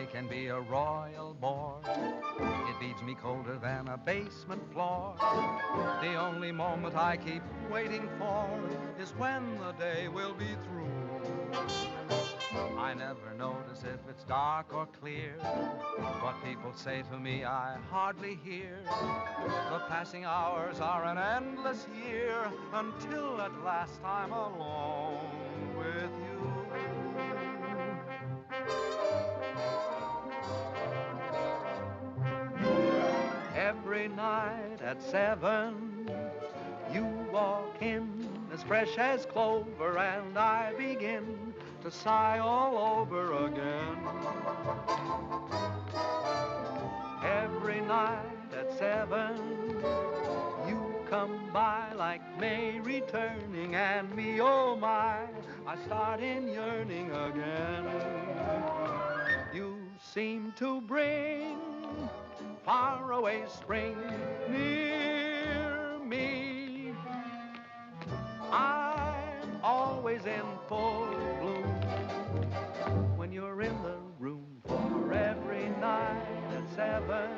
day can be a royal bore. It beats me colder than a basement floor. The only moment I keep waiting for is when the day will be through. I never notice if it's dark or clear. What people say to me I hardly hear. The passing hours are an endless year until at last I'm alone with you. Every night at 7, you walk in as fresh as clover, and I begin to sigh all over again. Every night at 7, you come by like May returning, and me, oh my, I start in yearning again. You seem to bring far away spring near me. I'm always in full bloom when you're in the room. For every night at 7,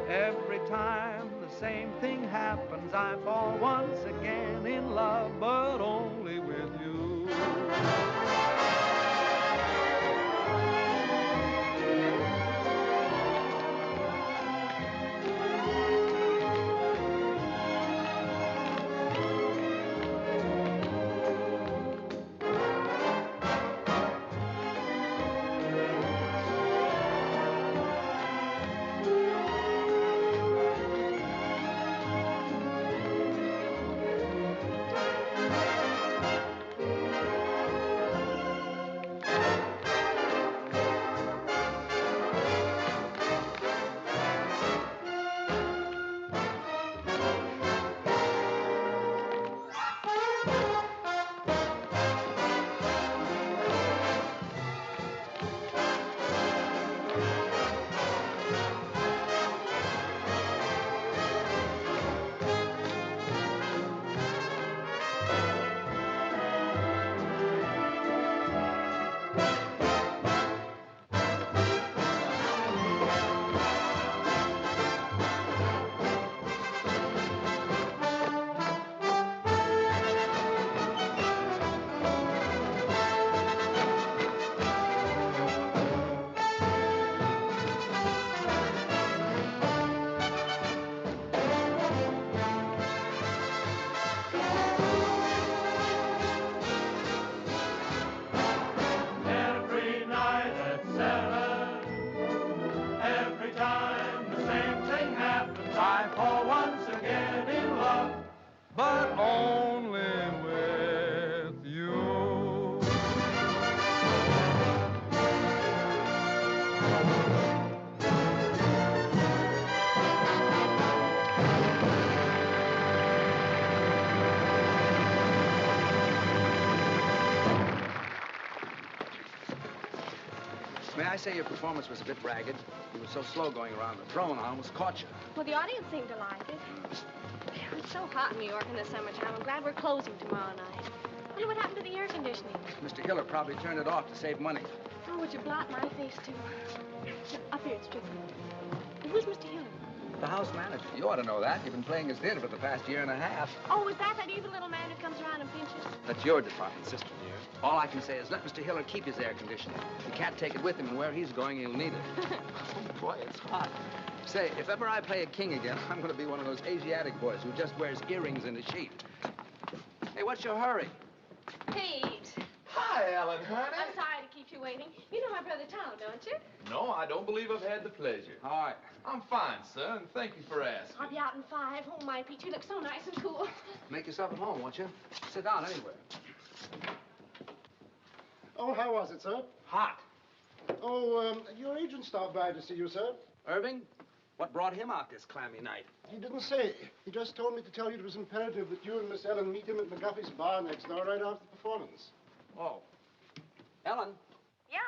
every time the same thing happens, I fall once again in love, but only with you. But only with you. May I say your performance was a bit ragged? You were so slow going around. The throne almost caught you. Well, the audience seemed to like it. It's so hot in New York in the summertime. I'm glad we're closing tomorrow night. I wonder what happened to the air conditioning. Mr. Hiller probably turned it off to save money. Oh, would you blot my face, too? Up here, it's tricky. Who's Mr. Hiller? The house manager. You ought to know that. You've been playing his theater for the past year and a half. Oh, is that evil little man who comes around and pinches? That's your department, sister dear. All I can say is let Mr. Hiller keep his air conditioning. He can't take it with him, and where he's going, he'll need it. Oh, boy, it's hot. Say, if ever I play a king again, I'm going to be one of those Asiatic boys who just wears earrings and a sheet. Hey, what's your hurry? Pete. Hi, Ellen, honey. I'm sorry to keep you waiting. You know my brother Tom, don't you? No, I don't believe I've had the pleasure. All right. I'm fine, sir, and thank you for asking. I'll be out in 5. Oh, my, Pete, you look so nice and cool. Make yourself at home, won't you? Sit down anywhere. Oh, how was it, sir? Hot. Oh, your agent stopped by to see you, sir. Irving, what brought him out this clammy night? He didn't say. He just told me to tell you it was imperative that you and Miss Ellen meet him at McGuffey's bar next door right after the performance. Oh. Ellen, Yeah?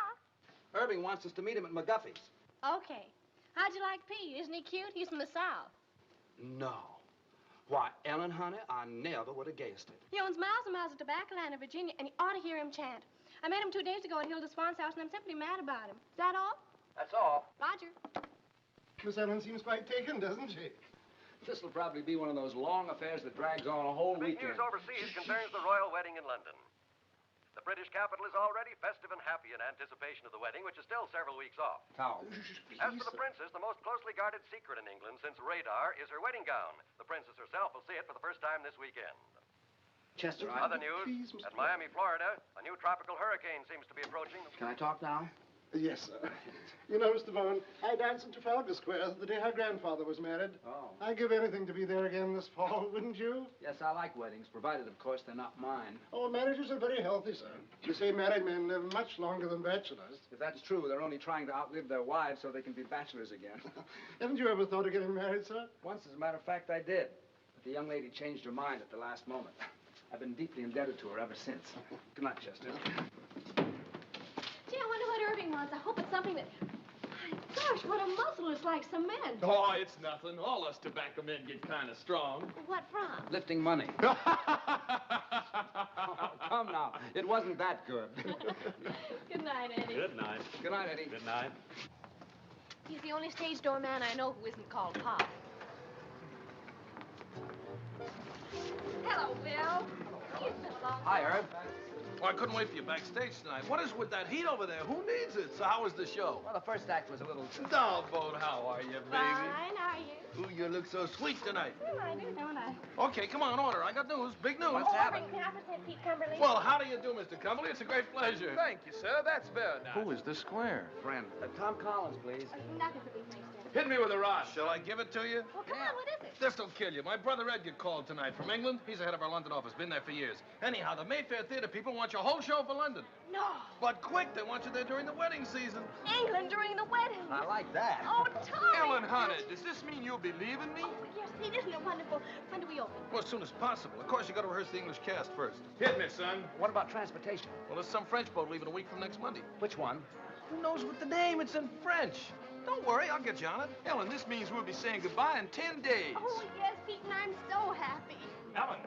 Irving wants us to meet him at McGuffey's. Okay. How'd you like Pete? Isn't he cute? He's from the South. No. Why, Ellen, honey, I never would have guessed it. He owns miles and miles of tobacco land in Virginia, and you ought to hear him chant. I met him 2 days ago at Hilda Swan's house, and I'm simply mad about him. Is that all? That's all. Roger. Miss Ellen seems quite taken, doesn't she? This will probably be one of those long affairs that drags on a whole Big weekend. news overseas concerns the royal wedding in London. The British capital is already festive and happy in anticipation of the wedding, which is still several weeks off. How? As for the princess, the most closely guarded secret in England since radar is her wedding gown. The princess herself will see it for the first time this weekend. Chester, Other news, Please, Mr. at Miami, Florida, a new tropical hurricane seems to be approaching. Can I talk now? Yes, sir. You know, Mr. Bowen, I danced in Trafalgar Square the day her grandfather was married. Oh. I'd give anything to be there again this fall, wouldn't you? Yes, I like weddings, provided, of course, they're not mine. Oh, marriages are very healthy, sir. You say married men live much longer than bachelors. If that's true, they're only trying to outlive their wives so they can be bachelors again. Haven't you ever thought of getting married, sir? Once, as a matter of fact, I did. But the young lady changed her mind at the last moment. I've been deeply indebted to her ever since. Good night, Chester. Gee, I wonder what Irving wants. I hope it's something that... My gosh, what a muscle. It's like cement. Oh, it's nothing. All us tobacco men get kind of strong. What from? Lifting money. Oh, come now. It wasn't that good. Good night, Eddie. Good night. Good night, Eddie. Good night. He's the only stage door man I know who isn't called Pop. Hello, Bill. It's been a long Hi, time. Herb. Well, I couldn't wait for you backstage tonight. What is with that heat over there? Who needs it? So how was the show? Well, the first act was a little... Downboat, how are you, baby? Fine, are you? Ooh, you look so sweet tonight. Well, I do, don't I? Okay, come on, order. I got news. Big news. What's happening? Can I present Pete Cumberly? Well, how do you do, Mr. Cumberly? It's a great pleasure. Thank you, sir. That's fair now. Who is this square? Friend. Tom Collins, please. Nothing but these things, Hit me with a rod. Shall I give it to you? Well, come on, what is it? This'll kill you. My brother Edgar called tonight from England. He's the head of our London office. Been there for years. Anyhow, the Mayfair Theater people want your whole show for London. No. But quick, they want you there during the wedding season. England during the wedding. I like that. Oh, Tommy. Ellen Hunter, does this mean you'll be leaving me? Oh, yes, Pete, isn't it wonderful? When do we open? Well, as soon as possible. Of course, you got to rehearse the English cast first. Hit me, son. What about transportation? Well, there's some French boat leaving a week from next Monday. Which one? Who knows what the name? It's in French. Don't worry, I'll get you on it. Ellen, this means we'll be saying goodbye in 10 days. Oh, yes, Pete, and I'm so happy. Ellen.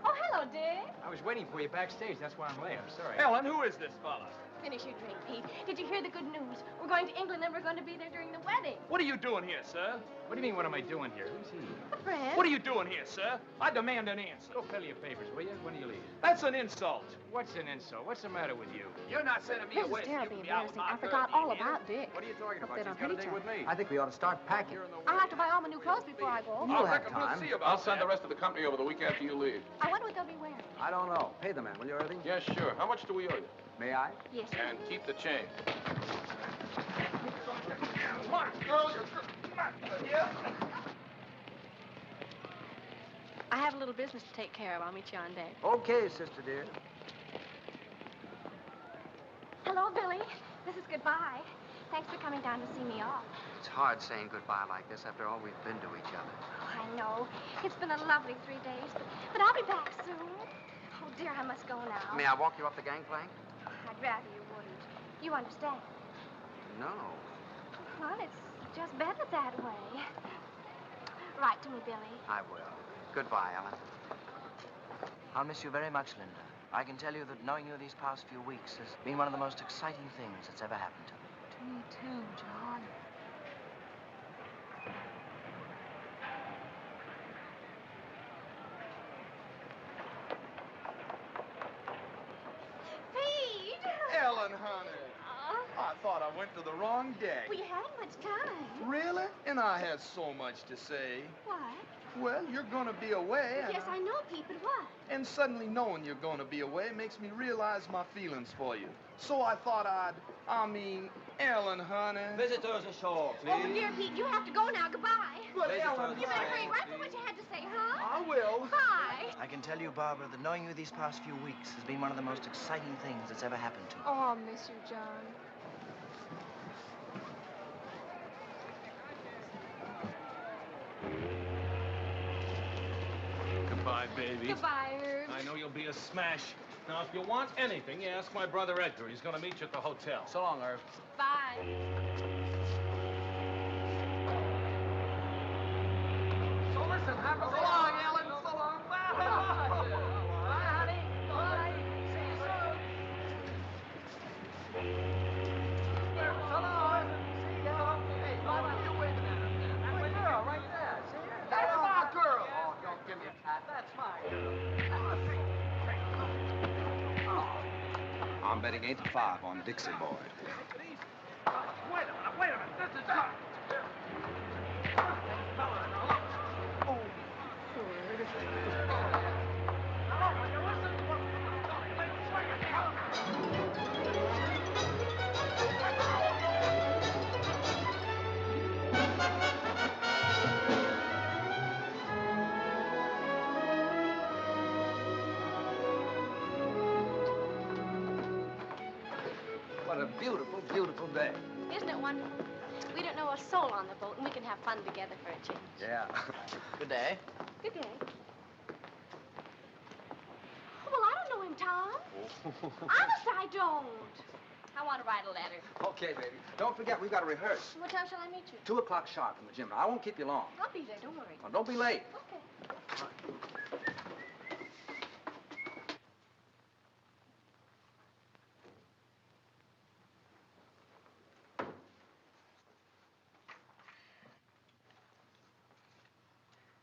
Oh, hello, Dick. I was waiting for you backstage. That's why I'm late. I'm sorry. Ellen, who is this fella? Finish your drink, Pete. Did you hear the good news? We're going to England and we're going to be there during the wedding. What are you doing here, sir? What do you mean, what am I doing here? Who's he? A friend. What are you doing here, sir? I demand an answer. Go fill your papers, will you? When do you leave? That's an insult. What's an insult? What's the matter with you? You're not sending me This away. is so you terribly can be out with embarrassing. my I forgot girl, all you hear? about Dick. What are you talking Hope about? they She's don't got a hate date each with me. I think we ought to start packing. I'll have to buy all my new clothes before I go. You'll have reckon time. we'll see about I'll send that. the rest of the company over the week after you leave. I wonder what they'll be wearing. I don't know. Pay the man, will you, Irving? Yes, sure. How much do we owe you? May I? Yes. And keep the change. Come on, girl. Come on. Yeah. I have a little business to take care of. I'll meet you on deck. Okay, sister dear. Hello, Billy. This is goodbye. Thanks for coming down to see me off. It's hard saying goodbye like this after all we've been to each other. Oh, I know. It's been a lovely 3 days, but I'll be back soon. Oh, dear, I must go now. May I walk you up the gangplank? I'd rather you wouldn't. You understand? No. Well, it's just better that way. Write to me, Billy. I will. Goodbye, Ellen. I'll miss you very much, Linda. I can tell you that knowing you these past few weeks has been one of the most exciting things that's ever happened to me. To me, too, John. Pete! Ellen, honey. I thought I went to the wrong deck. We hadn't much time. Really? And I had so much to say. What? Well, you're gonna be away. and Yes, I know, Pete, but what? And suddenly knowing you're gonna be away makes me realize my feelings for you. So I thought Ellen, honey. Visitors ashore, please. Oh, dear Pete, you have to go now. Goodbye. But Visitors Ellen, You better hurry. ashore, Write me what you had to say, huh? I will. Bye. I can tell you, Barbara, that knowing you these past few weeks has been one of the most exciting things that's ever happened to me. Oh, I'll miss you, John. Goodbye, baby. Goodbye, Herb. I know you'll be a smash. Now, if you want anything, you ask my brother Edgar. He's going to meet you at the hotel. So long, Irv. Bye. So listen, have a so long, Ellen. So long. Bye. Bye, honey. Bye. See you soon. betting 8-5 on Dixie Boy. Wait a minute. This is... What a beautiful, beautiful day. Isn't it wonderful? We don't know a soul on the boat, and we can have fun together for a change. Yeah. Good day. Good day. Oh, well, I don't know him, Tom. Honest, I don't. I want to write a letter. Okay, baby. Don't forget, we've got to rehearse. What time shall I meet you? 2 o'clock sharp in the gym. Now, I won't keep you long. I'll be there, don't worry. Now, don't be late. Okay.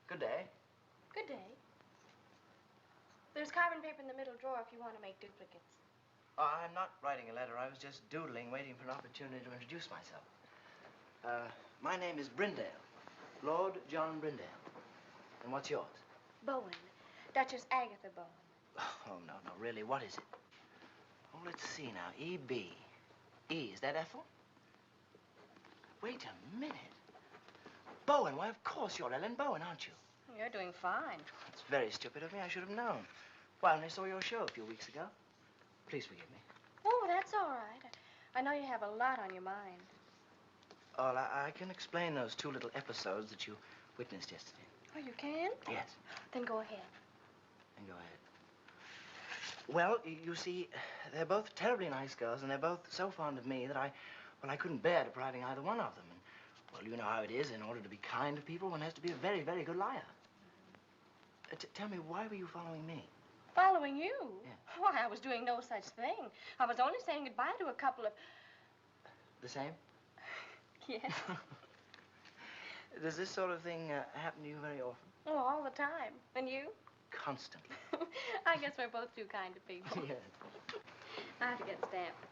Good day. Good day. There's carbon paper in the middle drawer if you want to make duplicates. Oh, I'm not writing a letter. I was just doodling, waiting for an opportunity to introduce myself. My name is Brindale. Lord John Brindale. And what's yours? Bowen. Duchess Agatha Bowen. Oh, no, really, what is it? Oh, let's see now. E.B. E, is that Ethel? Wait a minute. Bowen, why, of course you're Ellen Bowen, aren't you? You're doing fine. It's very stupid of me. I should have known. Well, I saw your show a few weeks ago. Please forgive me. Oh, that's all right. I know you have a lot on your mind. Oh, I can explain those 2 little episodes that you witnessed yesterday. Oh, you can? Yes. Then go ahead. Then go ahead. Well, you see, they're both terribly nice girls, and they're both so fond of me that I couldn't bear depriving either one of them. And, well, you know how it is. In order to be kind to people, one has to be a very, very good liar. Tell me, why were you following me? Following you? Yeah. Why, I was doing no such thing. I was only saying goodbye to a couple of... The same? Yes. Does this sort of thing happen to you very often? Oh, all the time. And you? Constantly. I guess we're both too kind to people. Yes. I have to get stamped.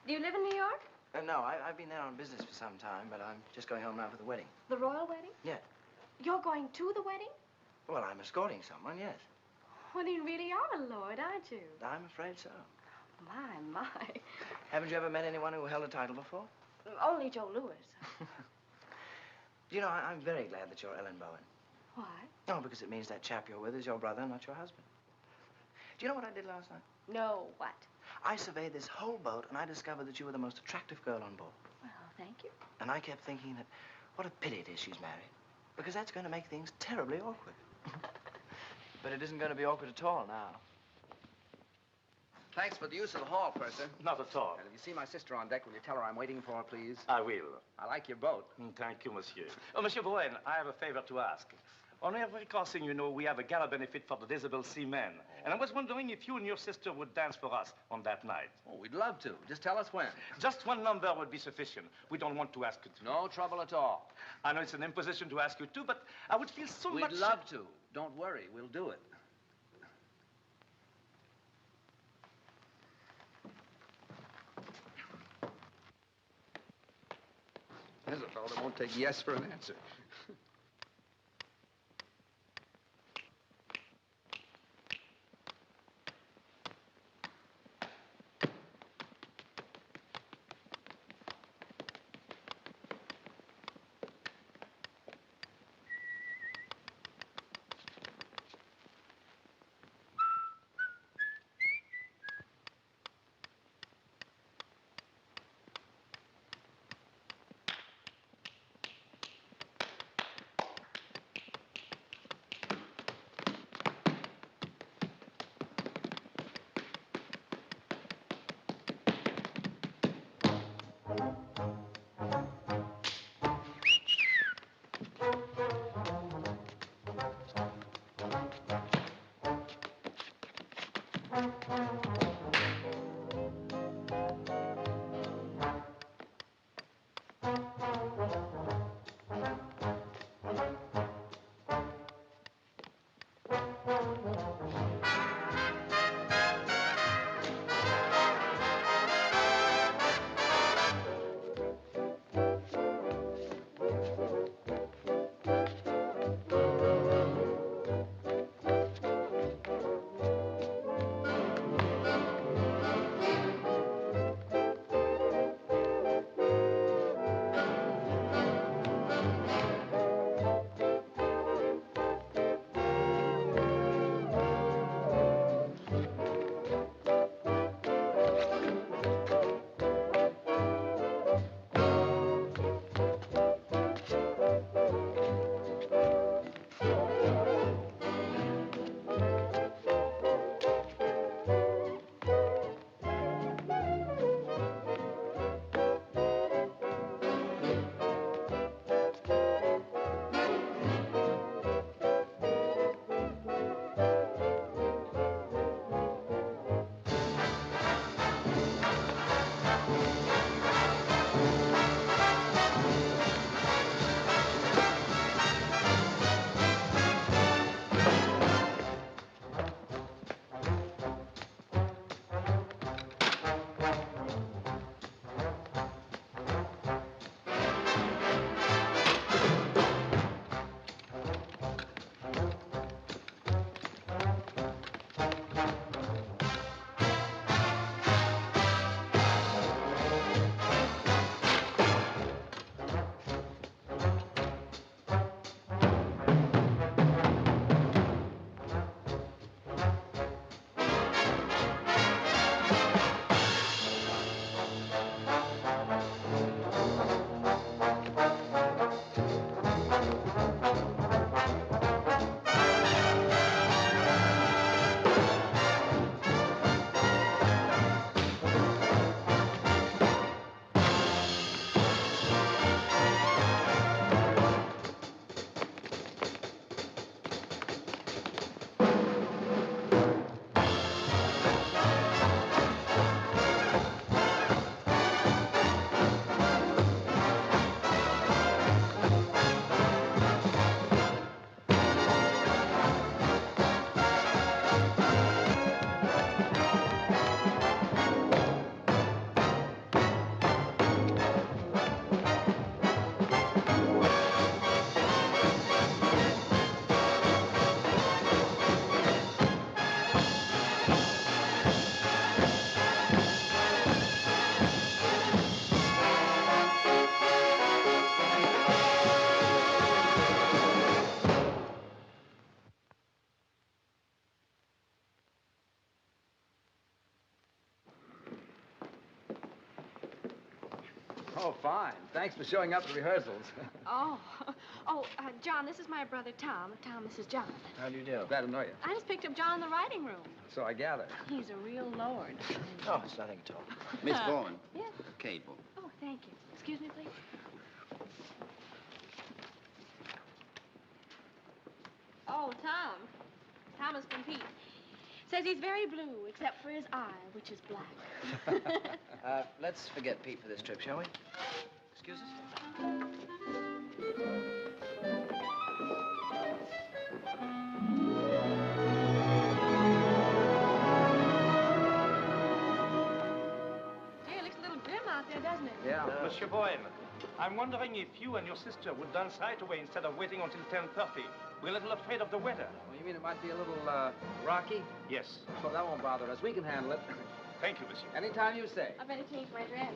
Do you live in New York? No, I've been there on business for some time, but I'm just going home now for the wedding. The royal wedding? Yeah. You're going to the wedding? Well, I'm escorting someone, yes. Well, you really are a lord, aren't you? I'm afraid so. My. Haven't you ever met anyone who held a title before? Only Joe Louis. Do you know, I'm very glad that you're Ellen Bowen. Why? Oh, because it means that chap you're with is your brother, not your husband. Do you know what I did last night? No, what? I surveyed this whole boat, and I discovered that you were the most attractive girl on board. Well, thank you. And I kept thinking that what a pity it is she's married, because that's going to make things terribly awkward. But it isn't going to be awkward at all now. Thanks for the use of the hall, Purser. Not at all. And if you see my sister on deck, will you tell her I'm waiting for her, please? I will. I like your boat. Thank you, monsieur. Oh, Monsieur Bowen, I have a favor to ask. On every crossing, you know, we have a gala benefit for the disabled seamen. And I was wondering if you and your sister would dance for us on that night. Oh, we'd love to. Just tell us when. Just one number would be sufficient. We don't want to ask you to. No trouble at all. I know it's an imposition to ask you to, but I would feel so much... We'd love to. Don't worry. We'll do it. There's a fellow that won't take yes for an answer. Oh, fine. Thanks for showing up at rehearsals. John, this is my brother Tom. Tom, this is John. How do you do? Glad to know you. I just picked up John in the writing room. So I gather. He's a real lord. No, it's nothing at all. Miss Bowen. Yes? Cable. Oh, thank you. Excuse me, please. Oh, Tom. Thomas from Pete. Says he's very blue, except for his eye, which is black. Let's forget Pete for this trip, shall we? Excuse us? Gee, it looks a little grim out there, doesn't it? Yeah. Monsieur Bowen, I'm wondering if you and your sister would dance right away instead of waiting until 10:30. We're a little afraid of the weather. Well, you mean it might be a little, rocky? Yes. Well, that won't bother us. We can handle it. Thank you, monsieur. Anytime you say. I better change my dress.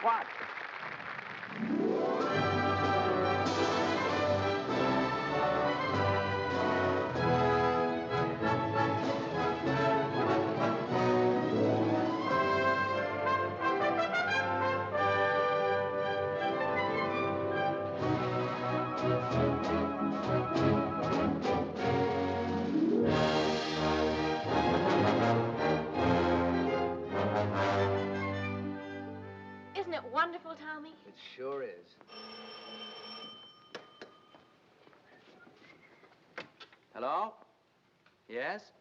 What? Isn't it wonderful, Tommy? It sure is. Hello? Yes?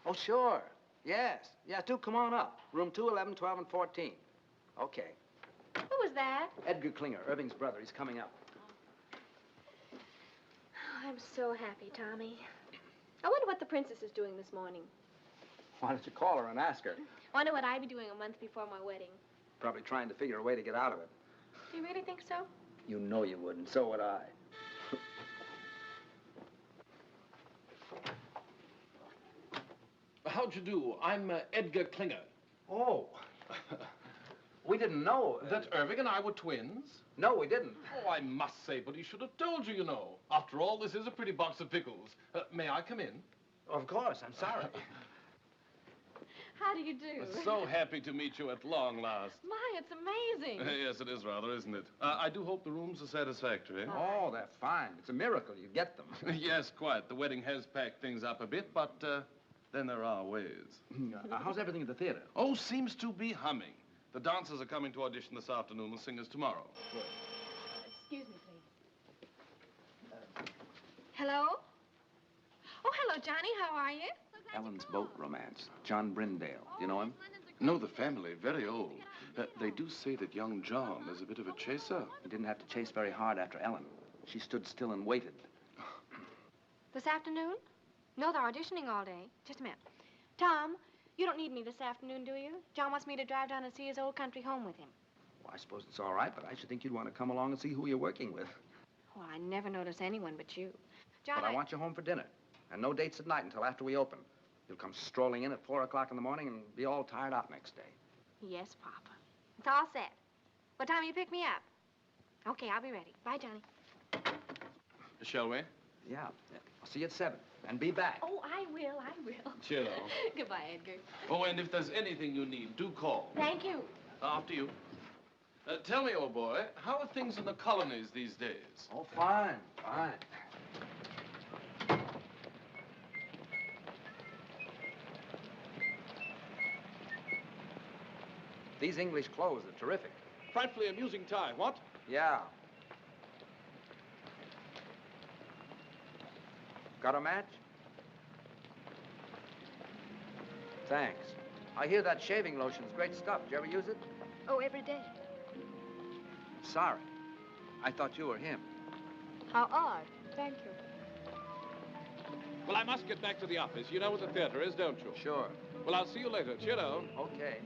Oh, sure. Yes. Yeah, come on up. Room 2, 11, 12, and 14. Okay. Who was that? Edgar Klinger, Irving's brother. He's coming up. Oh, I'm so happy, Tommy. I wonder what the princess is doing this morning. Why don't you call her and ask her? Wonder what I'd be doing a month before my wedding. Probably trying to figure a way to get out of it. Do you really think so? You know you would, and so would I. How'd you do? I'm Edgar Klinger. Oh. We didn't know. That Irving and I were twins? No, we didn't. Oh, I must say, but he should have told you, you know. After all, this is a pretty box of pickles. May I come in? Of course, I'm sorry. How do you do? So happy to meet you at long last. My, it's amazing. Yes, it is rather, isn't it? I do hope the rooms are satisfactory. Oh, they're fine. It's a miracle you get them. Yes, quite. The wedding has packed things up a bit, but then there are ways. How's everything at the theater? Oh, seems to be humming. The dancers are coming to audition this afternoon, the singers tomorrow. Good. Excuse me, please. Hello? Oh, hello, Johnny. How are you? Ellen's boat romance. John Brindale. You know him? No, the family, very old. They do say that young John is a bit of a chaser. He didn't have to chase very hard after Ellen. She stood still and waited. This afternoon? No, they're auditioning all day. Just a minute. Tom, you don't need me this afternoon, do you? John wants me to drive down and see his old country home with him. Well, I suppose it's all right, but I should think you'd want to come along and see who you're working with. Well, I never notice anyone but you. John, But I want you home for dinner. And no dates at night until after we open. You'll come strolling in at 4 o'clock in the morning and be all tired out next day. Yes, Papa. It's all set. What time you pick me up? Okay, I'll be ready. Bye, Johnny. Shall we? Yeah. I'll see you at 7. And be back. Oh, I will. Cheerio. Goodbye, Edgar. Oh, and if there's anything you need, do call. Thank you. After you. Tell me, old boy, how are things in the colonies these days? Oh, fine. Fine. These English clothes are terrific. Frightfully amusing tie, what? Yeah. Got a match? Thanks. I hear that shaving lotion's great stuff. Did you ever use it? Oh, every day. Sorry. I thought you were him. How odd. Thank you. Well, I must get back to the office. You know where the theater is, don't you? Sure. Well, I'll see you later. Cheerio. Okay.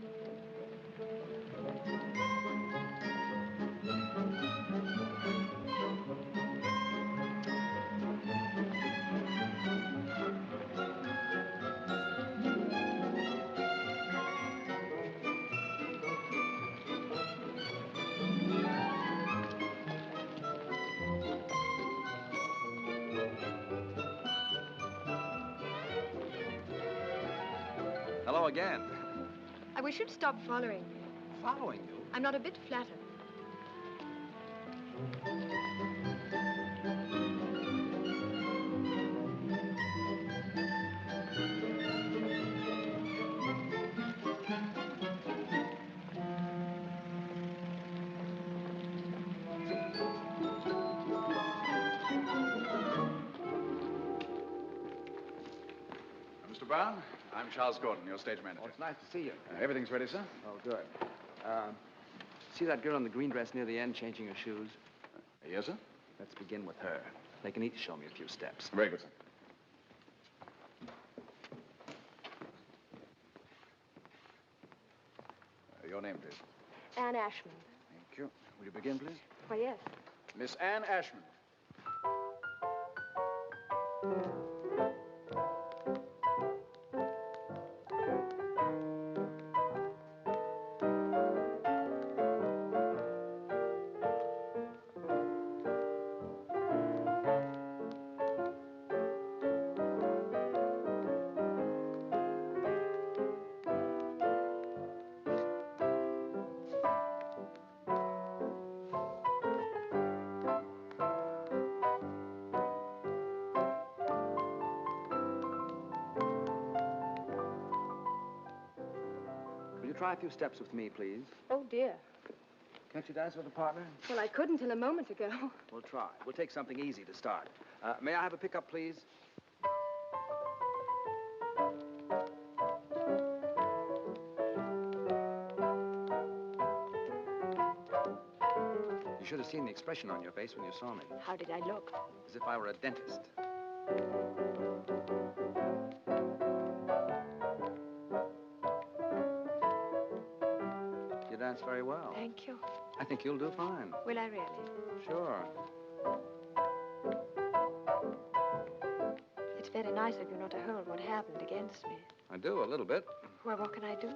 Hello again. I wish you'd stop following me. Following you? I'm not a bit flattered. Mr. Brown, I'm Charles Gordon, your stage manager. Oh, it's nice to see you. Everything's ready, sir? Oh, good. See that girl in the green dress near the end changing her shoes? Yes, sir? Let's begin with her. They can each show me a few steps. Very good, sir. Your name, please. Anne Ashman. Thank you. Will you begin, please? Why, yes. Miss Anne Ashman. try a few steps with me, please? Oh, dear. Can't you dance with a partner? Well, I couldn't till a moment ago. We'll try. We'll take something easy to start. May I have a pickup, please? You should have seen the expression on your face when you saw me. How did I look? As if I were a dentist. You dance very well. Thank you. I think you'll do fine. Will I really? Sure. It's very nice of you not to hold what happened against me. I do, a little bit. Well, what can I do?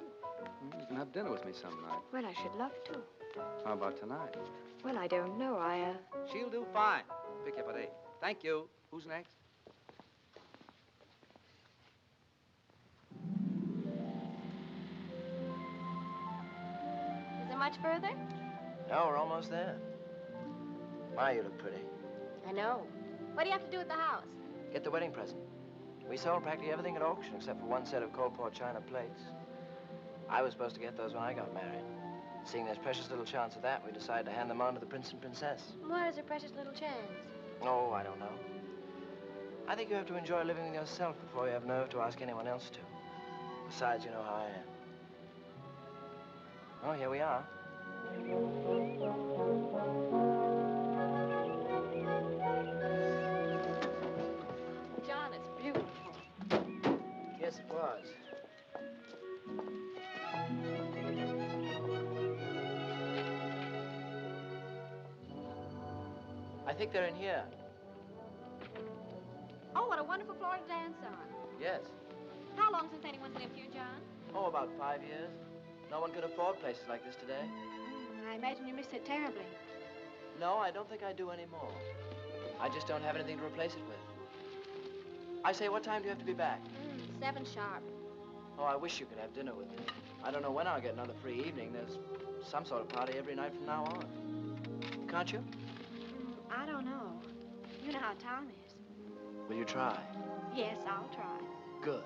You can have dinner with me some night. Well, I should love to. How about tonight? Well, I don't know. She'll do fine. Pick you up at 8. Thank you. Who's next? Is it much further? No, we're almost there. My, you look pretty. I know. What do you have to do at the house? Get the wedding present. We sold practically everything at auction except for one set of Coalport china plates. I was supposed to get those when I got married. Seeing there's precious little chance of that, we decided to hand them on to the prince and princess. Why is there precious little chance? Oh, I don't know. I think you have to enjoy living with yourself before you have nerve to ask anyone else to. Besides, you know how I am. Oh, here we are. John, it's beautiful. Yes, it was. I think they're in here. Oh, what a wonderful floor to dance on. Yes. How long since anyone's lived here, John? Oh, about 5 years. No one could afford places like this today. I imagine you miss it terribly. No, I don't think I do anymore. I just don't have anything to replace it with. I say, what time do you have to be back? 7 sharp. Oh, I wish you could have dinner with me. I don't know when I'll get another free evening. There's some sort of party every night from now on. Can't you? I don't know. You know how Tom is. Will you try? Yes, I'll try. Good.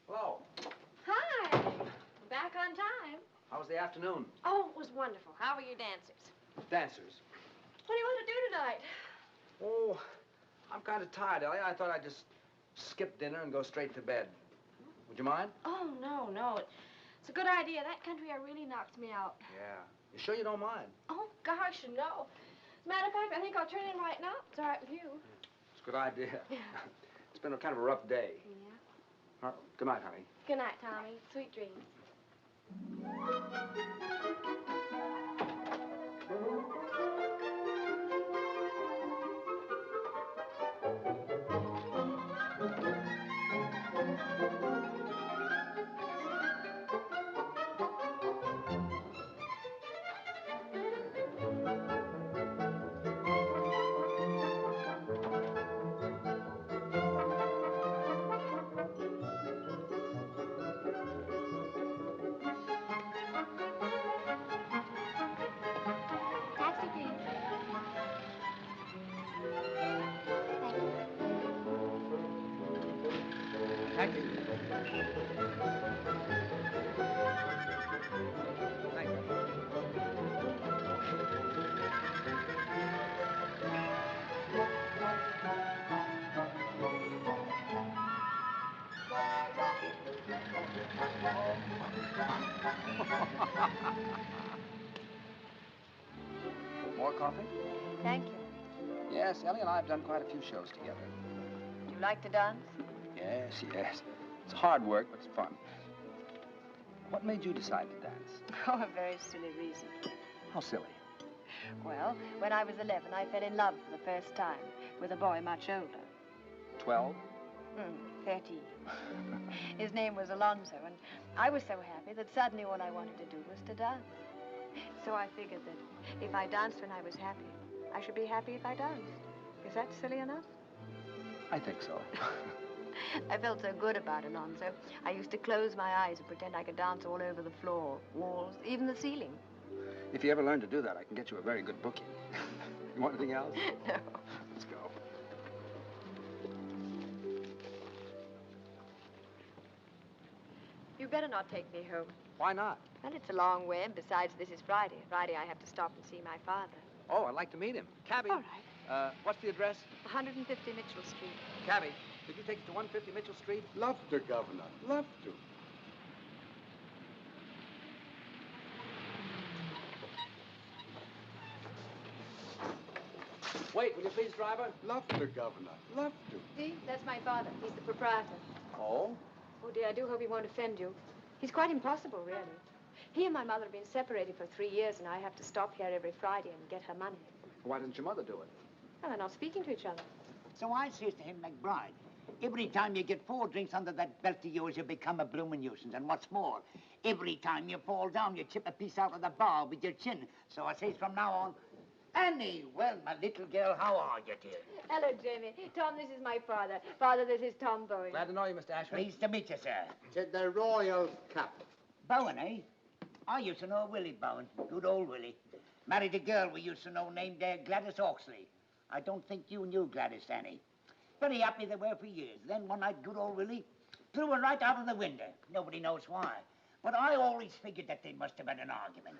Hello. Hi. Back on time. How was the afternoon? Oh, it was wonderful. How were your dancers? Dancers. What do you want to do tonight? Oh, I'm kind of tired, Ellie. I thought I'd just skip dinner and go straight to bed. Would you mind? Oh, no. It's a good idea. That country air really knocks me out. Yeah. You sure you don't mind? Oh, gosh, no. As a matter of fact, I think I'll turn in right now. It's all right with you. It's a good idea. Yeah. It's been a kind of a rough day. Yeah. Good night, honey. Good night, Tommy. Sweet dreams. Taxi, please. Thank you. Thank you. Thank you. More coffee? Thank you. Yes, Ellie and I have done quite a few shows together. Do you like to dance? Yes. It's hard work, but it's fun. What made you decide to dance? Oh, a very silly reason. How silly. Well, when I was 11, I fell in love for the first time with a boy much older. 12? 13. His name was Alonzo, and I was so happy that suddenly all I wanted to do was to dance. So I figured that if I danced when I was happy, I should be happy if I danced. Is that silly enough? I think so. I felt so good about Alonzo. I used to close my eyes and pretend I could dance all over the floor, walls, even the ceiling. If you ever learn to do that, I can get you a very good booking. You want anything else? No. Let's go. better not take me home. Why not? Well, it's a long way, and besides, this is Friday. Friday, I have to stop and see my father. Oh, I'd like to meet him. Cabby. All right. What's the address? 150 Mitchell Street. Cabby, could you take us to 150 Mitchell Street? Love to, Governor. Love to. Wait, will you please, driver? Love to, Governor. Love to. See, that's my father. He's the proprietor. Oh? Oh, dear, I do hope he won't offend you. He's quite impossible, really. He and my mother have been separated for 3 years, and I have to stop here every Friday and get her money. Why didn't your mother do it? Well, they're not speaking to each other. So I says to him, McBride, every time you get 4 drinks under that belt of yours, you become a bloomin' nuisance. And what's more, every time you fall down, you chip a piece out of the bar with your chin. So I says from now on, Annie, well, my little girl, how are you, dear? Hello, Jamie. Tom, this is my father. Father, this is Tom Bowen. Glad to know you, Mr. Ashford. Pleased to meet you, sir. To the royal cup. Bowen, eh? I used to know Willie Bowen. Good old Willie. Married a girl we used to know named Gladys Oxley. I don't think you knew Gladys, Annie. Very happy they were for years. Then one night, good old Willie threw her right out of the window. Nobody knows why. But I always figured that they must have had an argument.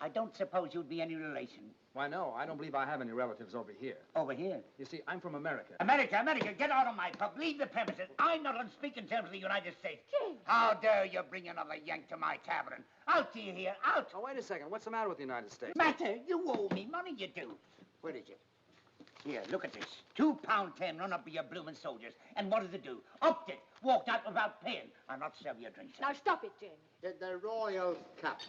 I don't suppose you'd be any relation. Why, no. I don't believe I have any relatives over here. Over here? You see, I'm from America. America, get out of my pub. Leave the premises. I'm not on speaking terms with the United States. James. How dare you bring another Yank to my tavern? Out to you here, out. Oh, wait a second. What's the matter with the United States? Matter? You owe me money, you do. Where is it? Here, look at this. £2.10 run up with your bloomin' soldiers. And what does it do? Upped it. Walked out without paying. I'll not serve you a drink, sir. Now, stop it, Jamie. To the royal cup.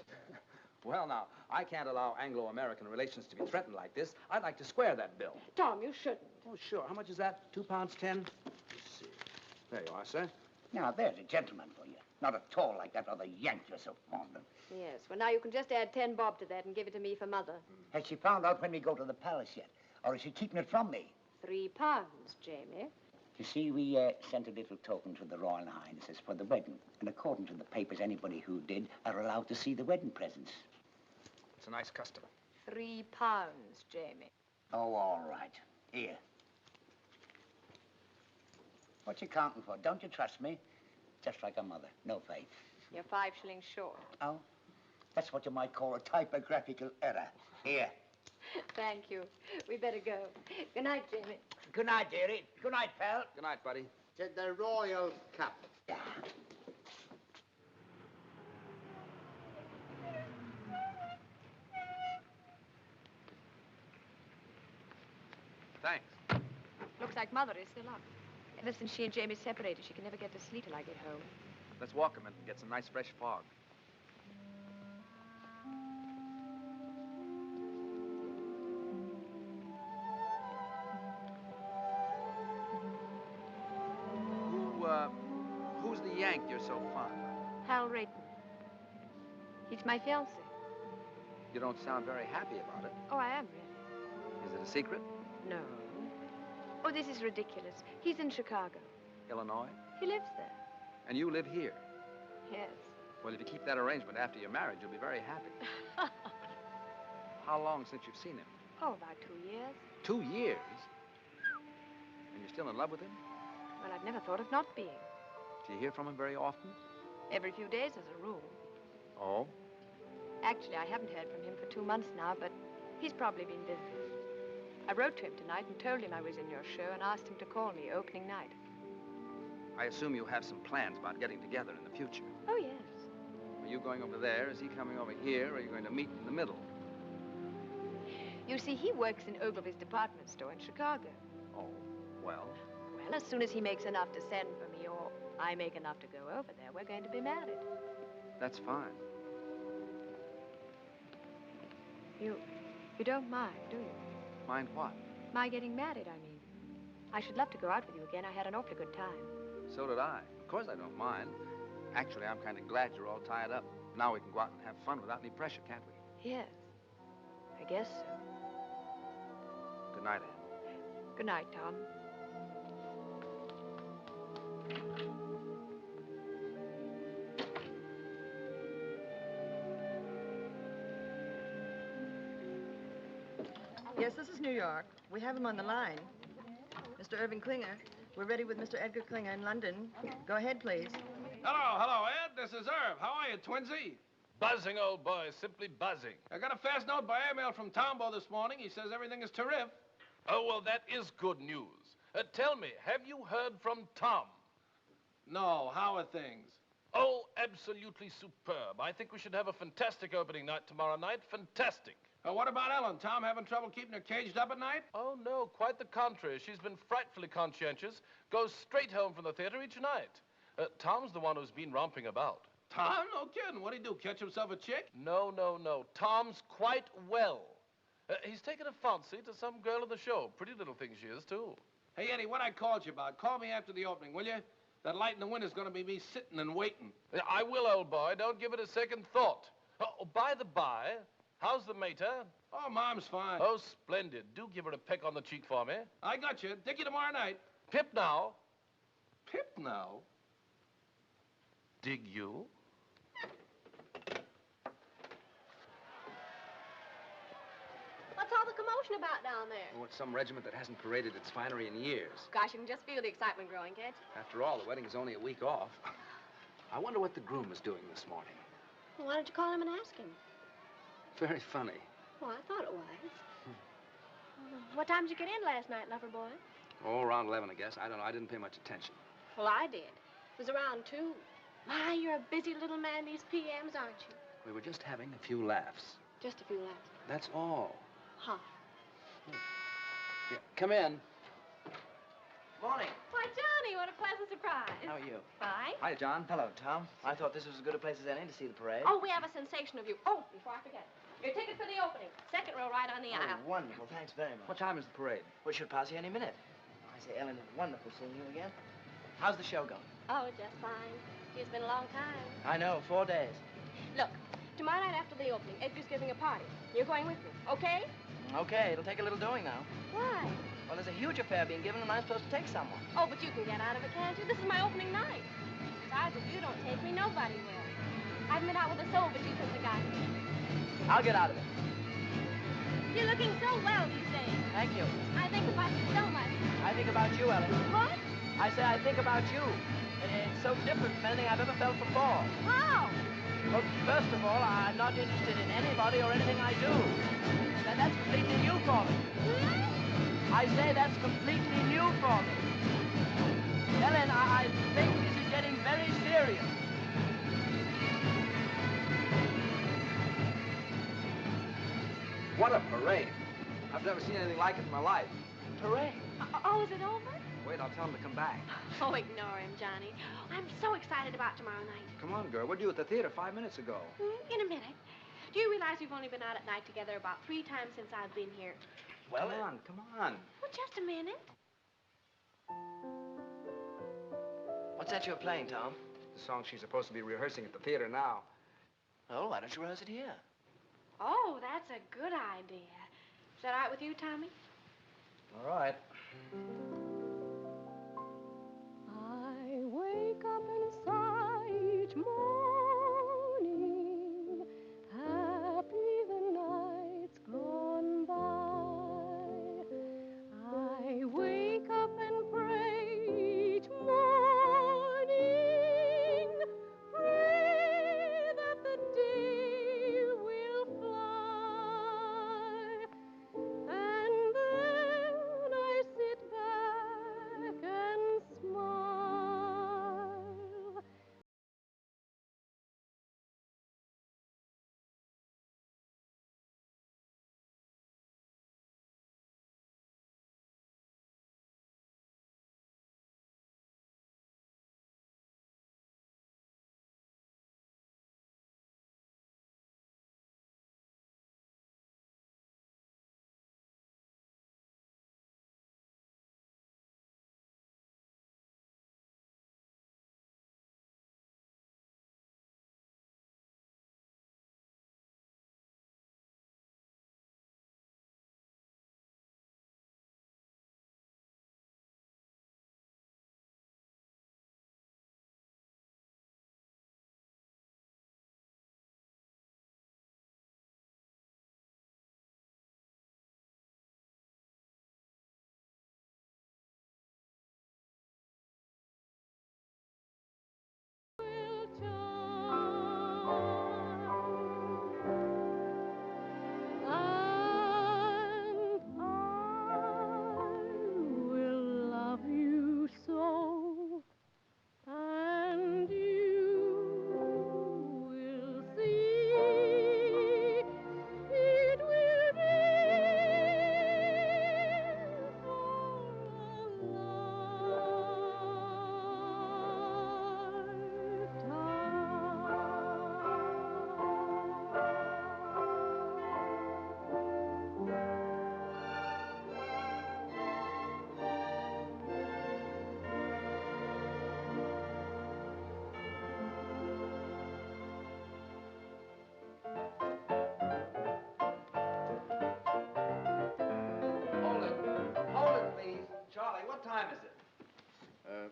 Well, now, I can't allow Anglo-American relations to be threatened like this. I'd like to square that bill. Tom, you shouldn't. Oh, sure. How much is that? £2.10? Let's see. There you are, sir. Now, there's a gentleman for you. Not at all like that other Yank you're so fond of. Yes, well, now you can just add 10 bob to that and give it to me for Mother. Has she found out when we go to the palace yet? Or is she keeping it from me? £3, Jamie. You see, we sent a little token to the Royal Highnesses for the wedding. And according to the papers, anybody who did are allowed to see the wedding presents. It's a nice custom. £3, Jamie. Oh, all right. Here. What you counting for? Don't you trust me? Just like a mother. No faith. You're 5 shillings short. Oh? That's what you might call a typographical error. Here. Thank you. We better go. Good night, Jamie. Good night, dearie. Good night, pal. Good night, buddy. To the royal cup. Yeah. Thanks. Looks like Mother is still up. Ever since she and Jamie separated, she can never get to sleep till I get home. Let's walk a minute and get some nice fresh fog. Who's the Yank you're so fond of? Hal Rayton. He's my fiancé. You don't sound very happy about it. Oh, I am, really. Is it a secret? No. Oh, this is ridiculous. He's in Chicago. Illinois? He lives there. And you live here? Yes. Well, if you keep that arrangement after your marriage, you'll be very happy. How long since you've seen him? Oh, about 2 years. 2 years? And you're still in love with him? Well, I've never thought of not being. Do you hear from him very often? Every few days, as a rule. Oh? Actually, I haven't heard from him for 2 months now, but he's probably been busy. I wrote to him tonight and told him I was in your show and asked him to call me opening night. I assume you have some plans about getting together in the future. Oh, yes. Are you going over there? Is he coming over here? Or are you going to meet in the middle? You see, he works in Ogilvy's department store in Chicago. Oh, well? Well, as soon as he makes enough to send for me, or I make enough to go over there, we're going to be married. That's fine. You don't mind, do you? Mind what? My getting married, I mean. I should love to go out with you again. I had an awfully good time. So did I. Of course I don't mind. Actually, I'm kind of glad you're all tied up. Now we can go out and have fun without any pressure, can't we? Yes. I guess so. Good night, Anne. Good night, Tom. Yes, this is New York. We have him on the line. Mr. Irving Klinger. We're ready with Mr. Edgar Klinger in London. Go ahead, please. Hello, Ed. This is Irv. How are you, Twinsy? Buzzing, old boy, simply buzzing. I got a fast note by airmail from Tombo this morning. He says everything is terrific. Oh, well, that is good news. Tell me, have you heard from Tom? No, how are things? Oh, absolutely superb. I think we should have a fantastic opening night tomorrow night. Fantastic. What about Ellen? Tom having trouble keeping her caged up at night? Oh, no, quite the contrary. She's been frightfully conscientious. Goes straight home from the theater each night. Tom's the one who's been romping about. Tom? No kidding. What'd he do, catch himself a chick? No. Tom's quite well. He's taken a fancy to some girl in the show. Pretty little thing she is, too. Hey, Eddie, what I called you about, call me after the opening, will you? That light in the window's gonna be me sitting and waiting. I will, old boy. Don't give it a second thought. Oh, by the by, how's the mater? Oh, Mom's fine. Oh, splendid. Do give her a peck on the cheek for me. I got you. Dick you tomorrow night. Pip now. Pip now? Dig you? What's all the commotion about down there? Oh, it's some regiment that hasn't paraded its finery in years. Gosh, you can just feel the excitement growing, can't you? After all, the wedding is only a week off. I wonder what the groom is doing this morning. Well, why don't you call him and ask him? Very funny. Well, I thought it was. What time did you get in last night, lover boy? Oh, around 11, I guess. I don't know. I didn't pay much attention. Well, I did. It was around 2. My, you're a busy little man these PMs, aren't you? We were just having a few laughs. Just a few laughs. That's all. Huh. Yeah, come in. Morning. Why, Johnny, what a pleasant surprise. How are you? Fine. Hi, John. Hello, Tom. I thought this was as good a place as any to see the parade. Oh, we have a sensation of you. Oh, before I forget. Your ticket for the opening. Second row right on the aisle. Wonderful. Thanks very much. What time is the parade? We should pass you any minute. I say, Ellen, it's wonderful seeing you again. How's the show going? Oh, just fine. It's been a long time. I know, 4 days. Look, tomorrow night after the opening, Edgar's giving a party. You're going with me, okay? Okay, it'll take a little doing now. Why? Well, there's a huge affair being given, and I'm supposed to take someone. Oh, but you can get out of it, can't you? This is my opening night. Besides, if you don't take me, nobody will. I've been out with a soul, but you couldn't have got me. I'll get out of it. You're looking so well these days. Thank you. I think about you so much. I think about you, Ellen. What? I say I think about you. It's so different from anything I've ever felt before. How? Well, first of all, I'm not interested in anybody or anything I do. That's completely new for me. I say that's completely new for me. Ellen, I think this is getting very serious. What a parade. I've never seen anything like it in my life. Parade? Oh, is it over? Wait, I'll tell him to come back. Oh, ignore him, Johnny. I'm so excited about tomorrow night. Come on, girl. Were you at the theater 5 minutes ago? In a minute. Do you realize we've only been out at night together about 3 times since I've been here? Well, come on. Well, just a minute. What's that you're playing, Tom? The song she's supposed to be rehearsing at the theater now. Oh, why don't you rehearse it here? Oh, that's a good idea. Is that all right with you, Tommy? All right. I wake up inside each morning, happy the night's gone by. I wake up and pray each morning, pray that the day will fly, and then I sit back and smile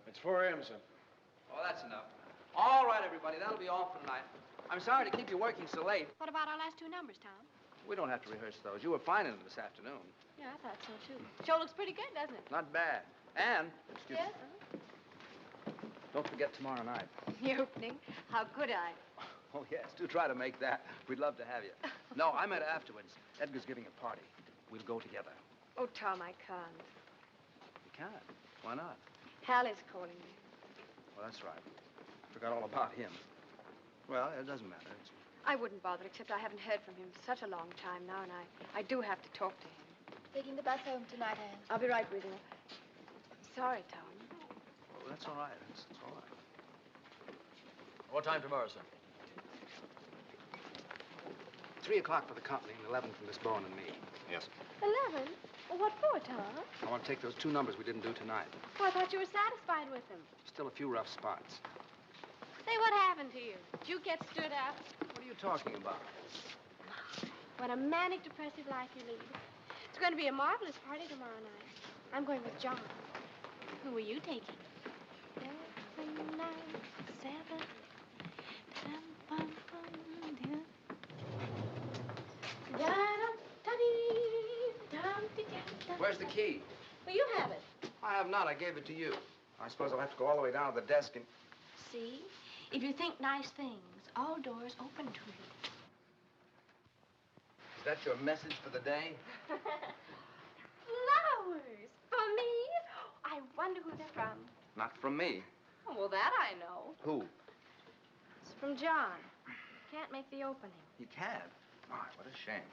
It's 4 a.m., son. Oh, that's enough. All right, everybody, that'll be all for tonight. I'm sorry to keep you working so late. What about our last 2 numbers, Tom? We don't have to rehearse those. You were fine in them this afternoon. Yeah, I thought so, too. Show looks pretty good, doesn't it? Not bad. And, excuse Yes? me, don't forget tomorrow night. The opening? How could I? Oh, yes, do try to make that. We'd love to have you. No, I meant afterwards. Edgar's giving a party. We'll go together. Oh, Tom, I can't. You can't? Why not? Hal is calling me. Well, that's right. Forgot all about him. Well, it doesn't matter. I wouldn't bother, except I haven't heard from him such a long time now, and I do have to talk to him. Taking the bus home tonight, Anne. I'll be right with you. Sorry, Tom. Oh, that's all right. It's all right. What time tomorrow, sir? 3 o'clock for the company and 11 for Miss Bowen and me. Yes. 11? Well, what for, Tom? I want to take those 2 numbers we didn't do tonight. Oh, I thought you were satisfied with them. Still a few rough spots. Say, what happened to you? Did you get stood up? What are you talking about? What a manic, depressive life you lead. It's going to be a marvelous party tomorrow night. I'm going with John. Who are you taking? 7, 9, 7. Where's the key? Well, you have it. I have not. I gave it to you. I suppose I'll have to go all the way down to the desk and... See? If you think nice things, all doors open to you. Is that your message for the day? Flowers for me? I wonder who they're from. Not from me. Oh, well, that I know. Who? It's from John. Can't make the opening. You can't? My, what a shame.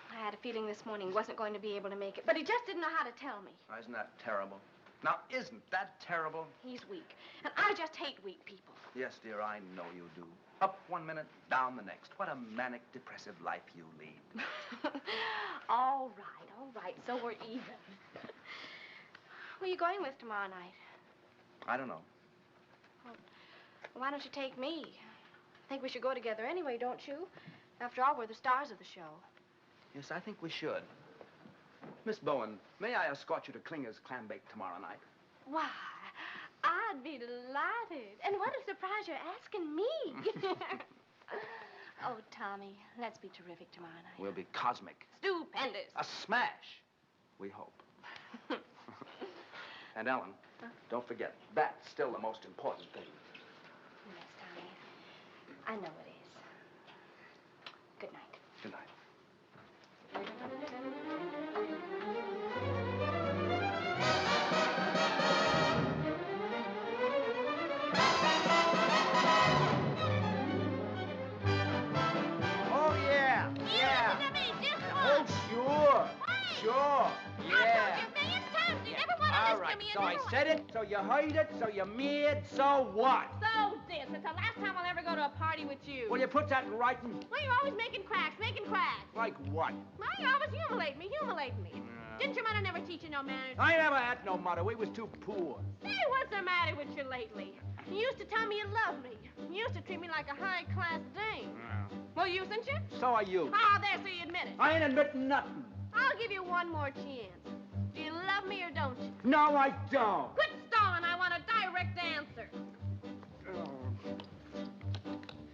I had a feeling this morning he wasn't going to be able to make it, but he just didn't know how to tell me. Oh, isn't that terrible? Now, isn't that terrible? He's weak, and I just hate weak people. Yes, dear, I know you do. Up 1 minute, down the next. What a manic, depressive life you lead. All right, so we're even. Who are you going with tomorrow night? I don't know. Well, why don't you take me? I think we should go together anyway, don't you? After all, we're the stars of the show. Yes, I think we should. Miss Bowen, may I escort you to Klinger's Clam Bake tomorrow night? Why, I'd be delighted. And what a surprise you're asking me. Oh, Tommy, let's be terrific tomorrow night. We'll be cosmic. Stupendous. A smash, we hope. And Ellen, don't forget, that's still the most important thing. Yes, Tommy. I know it is. Good night. Good night. Oh, yeah. Yeah. Oh, sure. Sure. Yeah. I told you a million times. You never want to All listen right, to me so I anymore. said it, so you heard it, so you're mad, so what? So this. It's the last time I'll ever go to a party with you. Well, you put that in writing. Well, you're always making cracks. Like what? Well, you always humiliating me. Didn't your mother never teach you no manners? I never had no mother. We was too poor. Say, what's the matter with you lately? You used to tell me you loved me. You used to treat me like a high-class dame. Well, usen't you? So are you. Ah, there, so you admit it. I ain't admitting nothing. I'll give you one more chance. Do you love me or don't you? No, I don't. Quit stalling. I want a direct answer.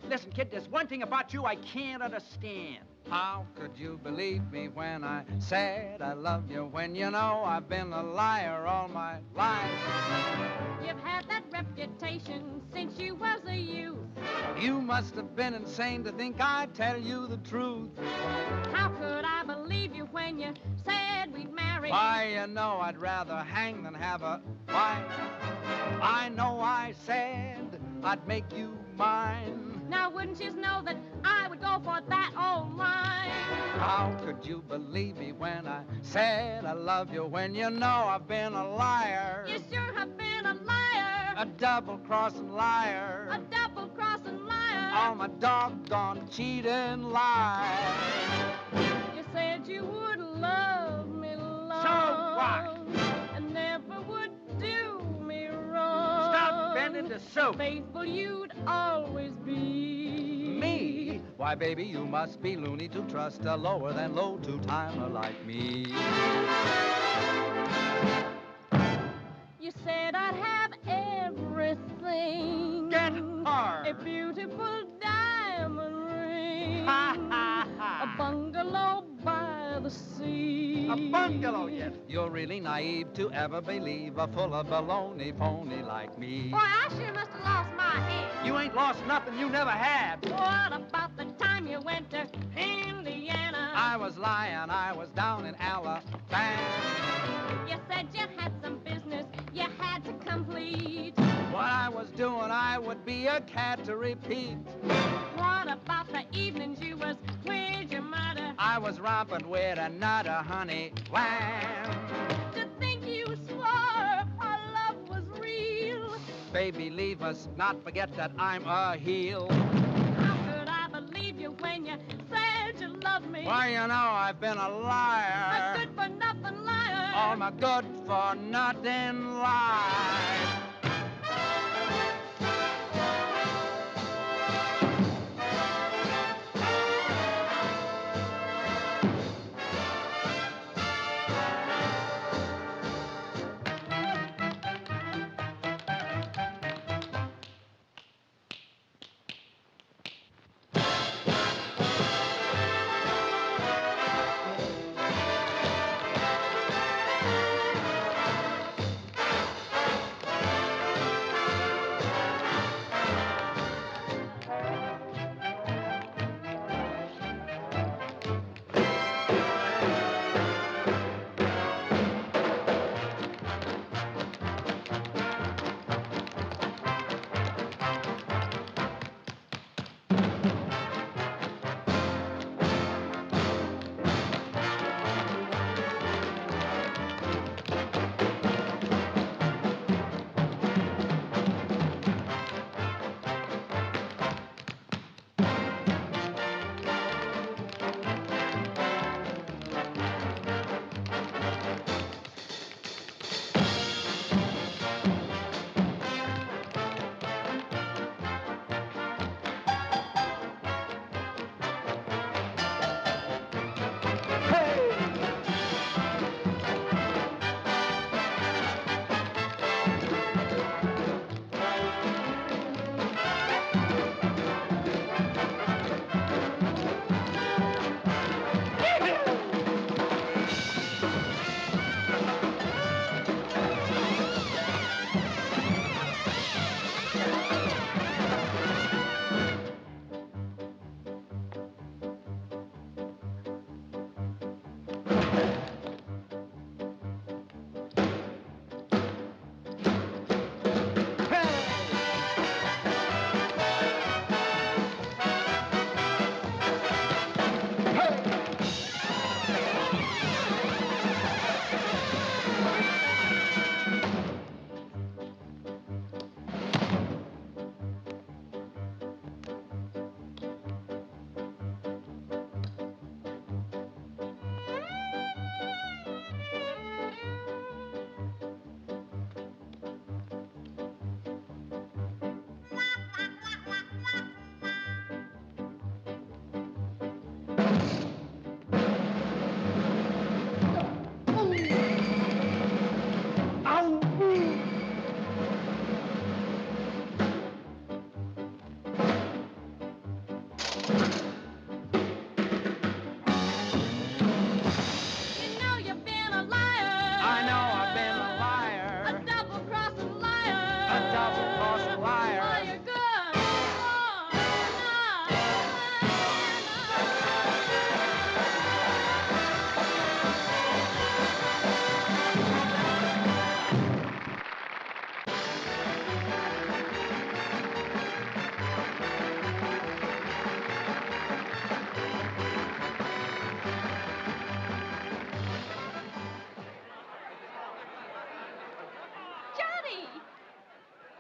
Listen, kid, there's one thing about you I can't understand. How could you believe me when I said I love you, when you know I've been a liar all my life? You've had that reputation since you was a youth. You must have been insane to think I'd tell you the truth. How could I believe you when you said we'd marry? Why, you know I'd rather hang than have a wife. I know I said I'd make you mine. Now, wouldn't you know that I would go for that old line? How could you believe me when I said I love you, when you know I've been a liar? You sure have been a liar. A double-crossing liar. A double-crossing liar. All my doggone cheating lies. You said you would love me long. So what? And never would do me wrong. Stop bending the soup. Faithful you'd always be. Me? Why, baby, you must be loony to trust a lower than low two-timer like me. You said I'd have missing. Get her. A beautiful diamond ring. Ha, ha, ha. A bungalow by the sea. A bungalow, yes. You're really naive to ever believe a full of baloney phony like me. Boy, I sure must have lost my head. You ain't lost nothing you never had. What about the time you went to Indiana? I was lying, I was down in Alabama. You said you had some business you had to complete. What I was doing, I would be a cat to repeat. What about the evenings you was with your mother? I was romping with another honey lamb. To think you swore our love was real. Baby, leave us, not forget that I'm a heel. How could I believe you when you said you loved me? Why, you know, I've been a liar. A good-for-nothing liar. All my good-for-nothing lies.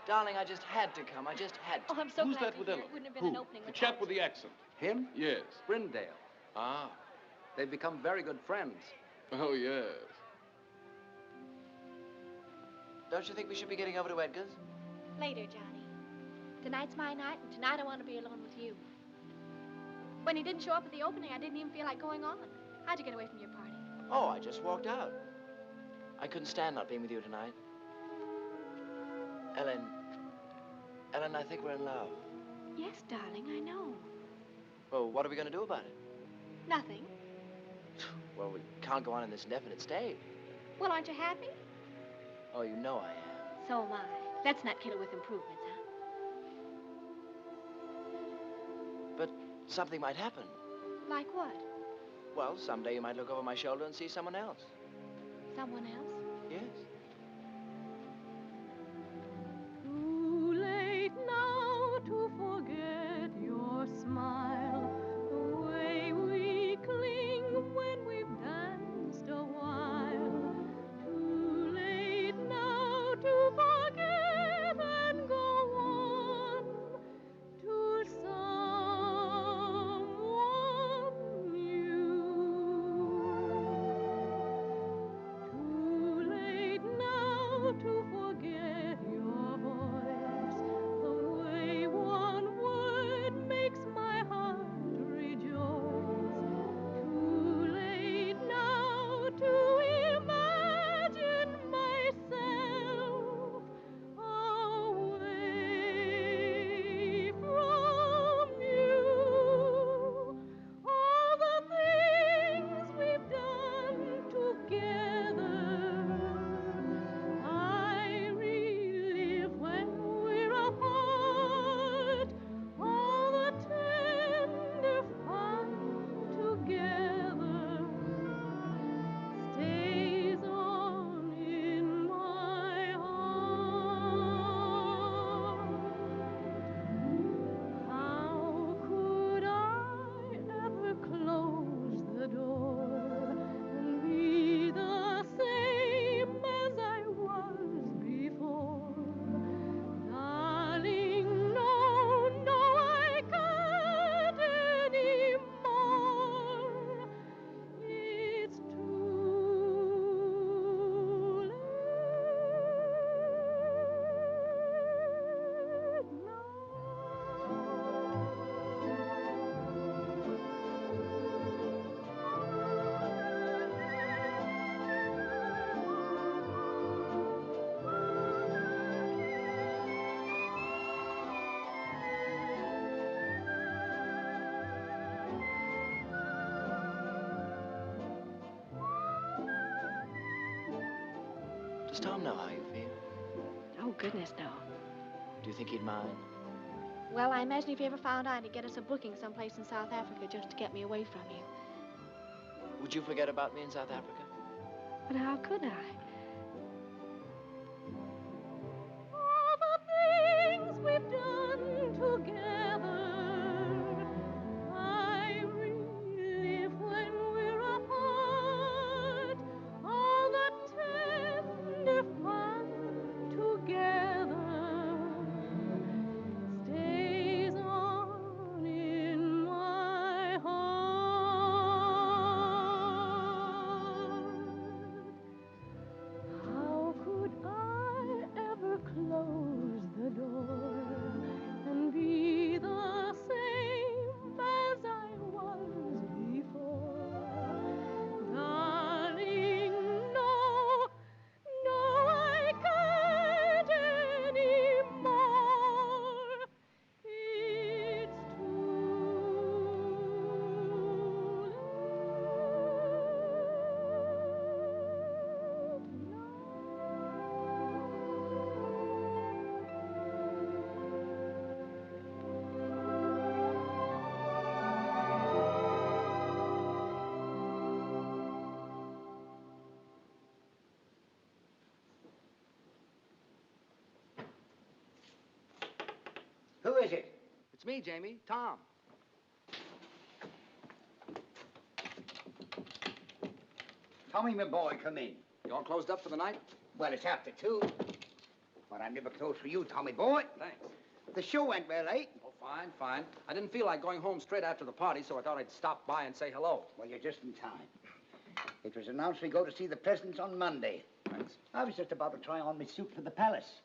Darling, I just had to come. I just had to. Oh, I'm so Who's glad that to with hear Ellen? it. Wouldn't have been Who? an opening The without chap with the accent. Him? Yes. Brindale. Ah. They've become very good friends. Oh, yes. Don't you think we should be getting over to Edgar's? Later, Johnny. Tonight's my night, and tonight I want to be alone with you. When he didn't show up at the opening, I didn't even feel like going on. How'd you get away from your party? Oh, I just walked out. I couldn't stand not being with you tonight. Ellen, Ellen, I think we're in love. Yes, darling, I know. Well, what are we going to do about it? Nothing. Well, we can't go on in this indefinite state. Well, aren't you happy? Oh, you know I am. So am I. Let's not kill it with improvements, huh? But something might happen. Like what? Well, someday you might look over my shoulder and see someone else. Someone else? Yes. Too late now to forget your smile, the way we cling when we've danced a while. Too late now to forget and go on to someone new. Too late now to forget your voice, the way one word makes my heart rejoice. Too late now to imagine myself away from you. All the things we've done together, I relive when we're apart. All the tender fun together stays on in my heart. How could I ever close the door and be the same as I was before? Darling, no, no, I can't anymore. It's too late now. Does Tom know how you feel? Oh, goodness, no. Do you think he'd mind? Well, I imagine if he ever found out, he'd get us a booking someplace in South Africa just to get me away from you. Would you forget about me in South Africa? But how could I? All the things we've done together, I relive when we're apart. All the tender fun together stays on in my heart. How could I ever close the door and be the same as I was before? Darling, no, no, I can't anymore. It's Who is it? It's me, Jamie. Tom. Tommy, my boy, come in. You all closed up for the night? Well, it's after 2. But I'm never closed for you, Tommy boy. Thanks. The show went well, eh? Oh, fine, fine. I didn't feel like going home straight after the party, so I thought I'd stop by and say hello. Well, you're just in time. It was announced we go to see the presidents on Monday. Thanks. I was just about to try on my suit for the palace.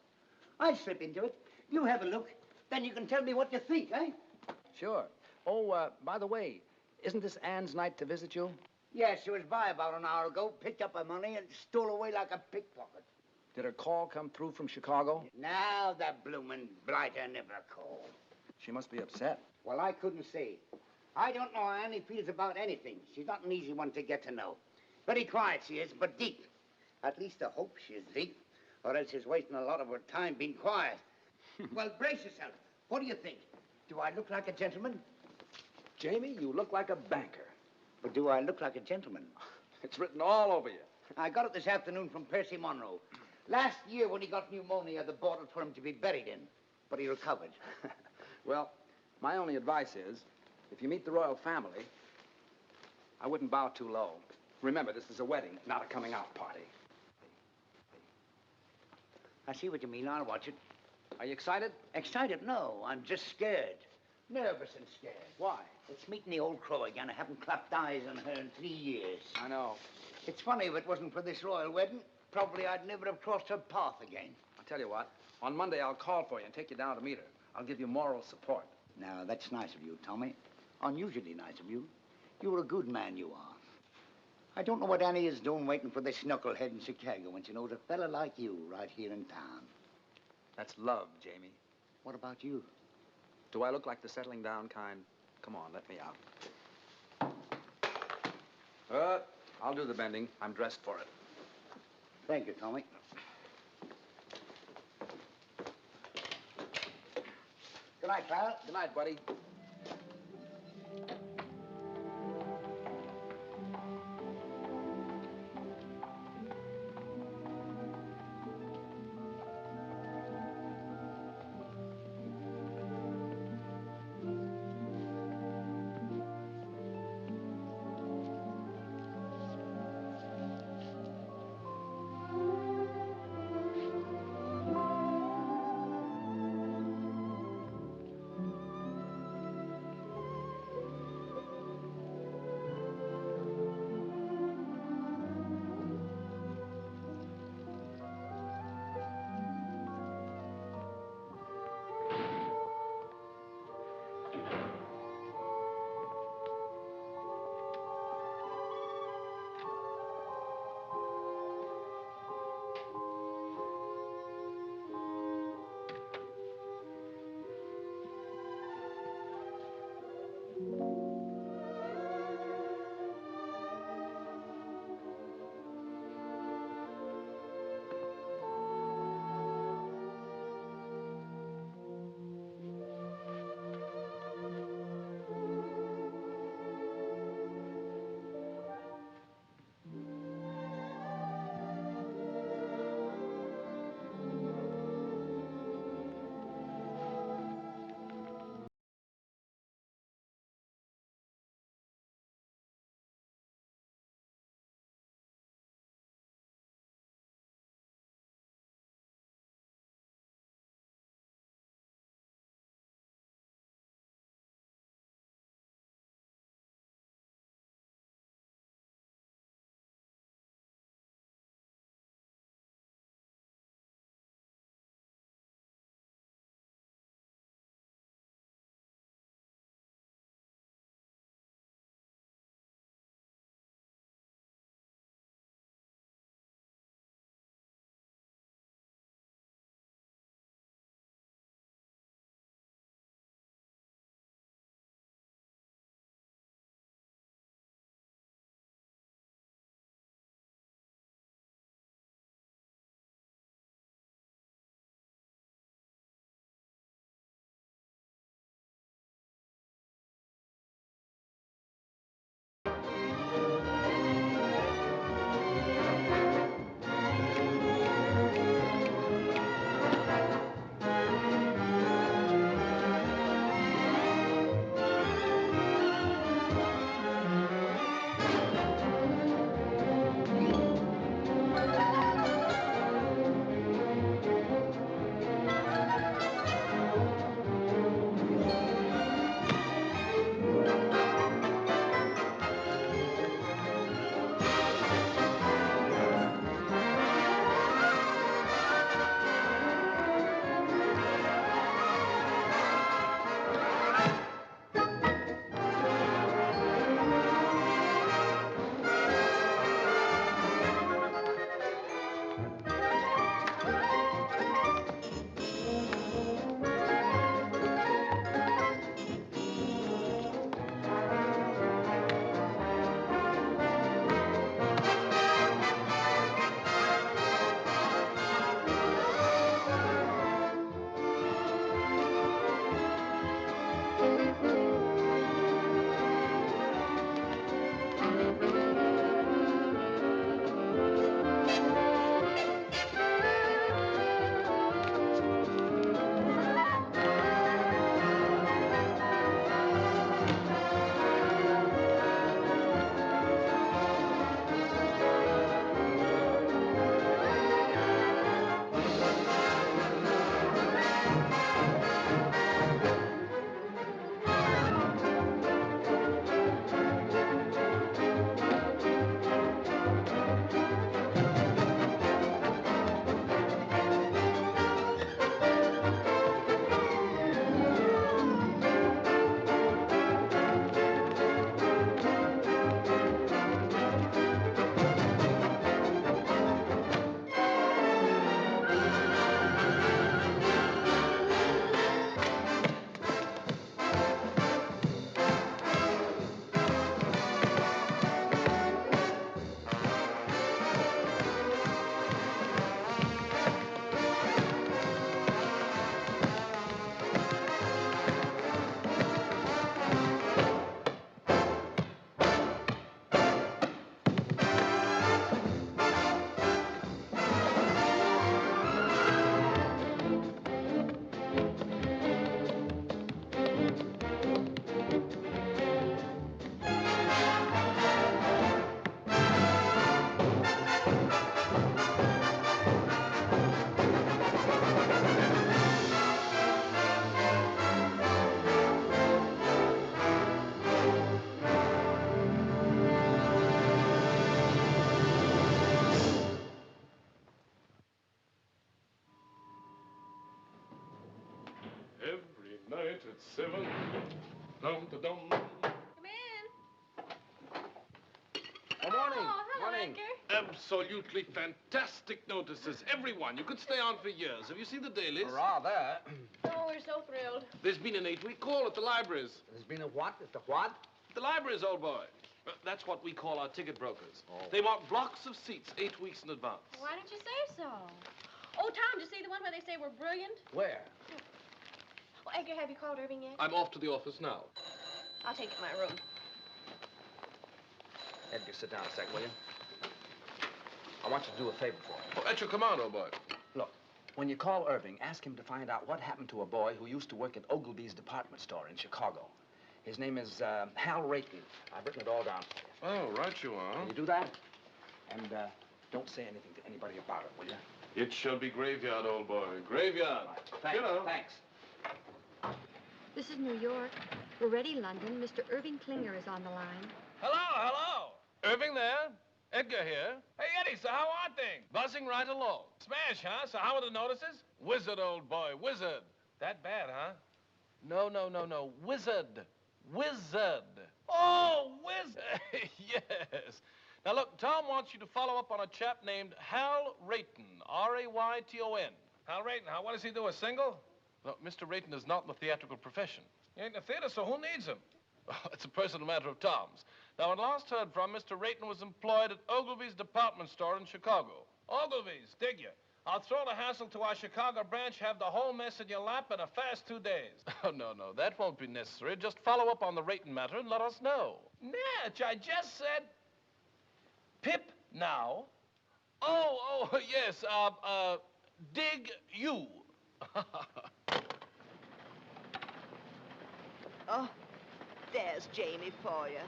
I'll slip into it. You have a look. Then you can tell me what you think, eh? Sure. Oh, by the way, isn't this Anne's night to visit you? Yes, she was by about an hour ago, picked up her money, and stole away like a pickpocket. Did her call come through from Chicago? Now the bloomin' blighter never called. She must be upset. Well, I couldn't say. I don't know how Annie feels about anything. She's not an easy one to get to know. Very quiet she is, but deep. At least I hope she is deep, or else she's wasting a lot of her time being quiet. Well, brace yourself. What do you think? Do I look like a gentleman? Jamie, you look like a banker. But do I look like a gentleman? It's written all over you. I got it this afternoon from Percy Monroe. Last year, when he got pneumonia, they bought it for him to be buried in. But he recovered. Well, my only advice is, if you meet the royal family, I wouldn't bow too low. Remember, this is a wedding, not a coming-out party. I see what you mean. I'll watch it. Are you excited? Excited? No, I'm just scared. Nervous and scared. Why? It's meeting the old crow again. I haven't clapped eyes on her in 3 years. I know. It's funny, if it wasn't for this royal wedding, probably I'd never have crossed her path again. I'll tell you what. On Monday, I'll call for you and take you down to meet her. I'll give you moral support. Now, that's nice of you, Tommy. Unusually nice of you. You're a good man, you are. I don't know what Annie is doing waiting for this knucklehead in Chicago when she knows a fella like you right here in town. That's love, Jamie. What about you? Do I look like the settling down kind? Come on, let me out. I'll do the bending. I'm dressed for it. Thank you, Tommy. Good night, pal. Good night, buddy. 7. Dum-da-dum. Come in. Good morning. Oh, hello, Morning. Edgar. Absolutely fantastic notices. Everyone. You could stay on for years. Have you seen the dailies? Rather. Oh, we're so thrilled. There's been an 8-week call at the libraries. There's been a what? At the what? The libraries, old boy. That's what we call our ticket brokers. Oh. They mark blocks of seats 8 weeks in advance. Why didn't you say so? Oh, Tom, did you see the one where they say we're brilliant? Where? Oh, Edgar, have you called Irving yet? I'm off to the office now. I'll take it to my room. Edgar, sit down a sec, will you? I want you to do a favor for me. Oh, at your command, old boy. Look, when you call Irving, ask him to find out what happened to a boy who used to work at Ogilvy's department store in Chicago. His name is Hal Rayton. I've written it all down for you. Oh, right you are. Can you do that? And don't say anything to anybody about it, will you? It shall be graveyard, old boy. Graveyard. Thanks. You know. Thanks. This is New York. We're ready, London. Mr. Irving Klinger is on the line. Hello, hello. Irving there. Edgar here. Hey, Eddie, so how are things? Buzzing right along. Smash, huh? So how are the notices? Wizard, old boy, wizard. That bad, huh? No. Wizard. Wizard. Oh, wizard. Yes. Now, look, Tom wants you to follow up on a chap named Hal Rayton, R-A-Y-T-O-N. Hal Rayton, what does he do, a single? No, Mr. Rayton is not in the theatrical profession. He ain't in the theater, so who needs him? It's a personal matter of Tom's. Now, when last heard from, Mr. Rayton was employed at Ogilvy's department store in Chicago. Ogilvy's, dig you? I'll throw the hassle to our Chicago branch, have the whole mess in your lap in a fast 2 days. Oh, no, that won't be necessary. Just follow up on the Rayton matter and let us know. Natch, I just said... Pip now. Oh, yes, dig you. Oh, there's Jamie for you.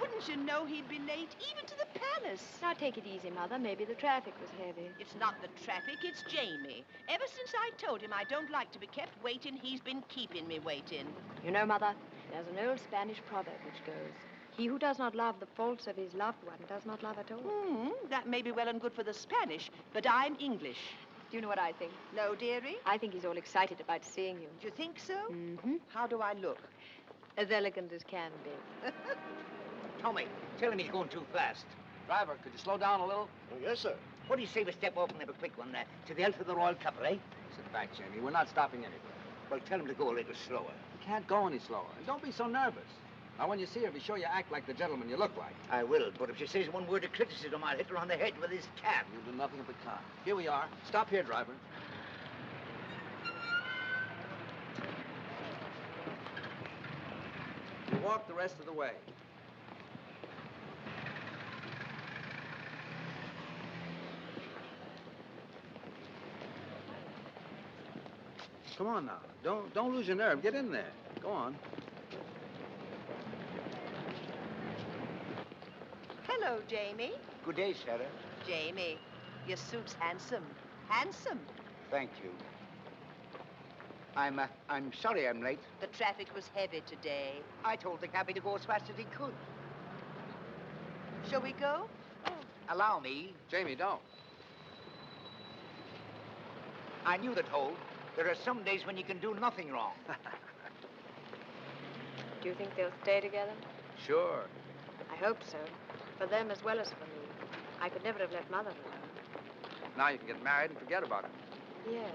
Wouldn't you know he'd be late, even to the palace? Now, take it easy, Mother. Maybe the traffic was heavy. It's not the traffic, it's Jamie. Ever since I told him I don't like to be kept waiting, he's been keeping me waiting. You know, Mother, there's an old Spanish proverb which goes, he who does not love the faults of his loved one does not love at all. That may be well and good for the Spanish, but I'm English. Do you know what I think? No, dearie? I think he's all excited about seeing you. Do you think so? Mm-hmm. How do I look? As elegant as can be. Tommy, tell him he's going too fast. Driver, could you slow down a little? Oh, yes, sir. What do you say we step off and have a quick one to the health of the royal couple, eh? Sit back, Jamie. We're not stopping anywhere. Well, tell him to go a little slower. You can't go any slower. And don't be so nervous. Now, when you see her, be sure you act like the gentleman you look like. I will, but if she says one word of criticism, I'll hit her on the head with his cap. You'll do nothing of the kind. Here we are. Stop here, driver. You walk the rest of the way. Come on now. Don't lose your nerve. Get in there. Go on. Hello, Jamie. Good day, Sarah. Jamie, your suit's handsome. Handsome. Thank you. I'm sorry I'm late. The traffic was heavy today. I told the cabby to go as fast as he could. Shall we go? Allow me. Jamie, don't. I knew the toll. There are some days when you can do nothing wrong. Do you think they'll stay together? Sure. I hope so. For them as well as for me. I could never have left Mother alone. Now you can get married and forget about it. Yes.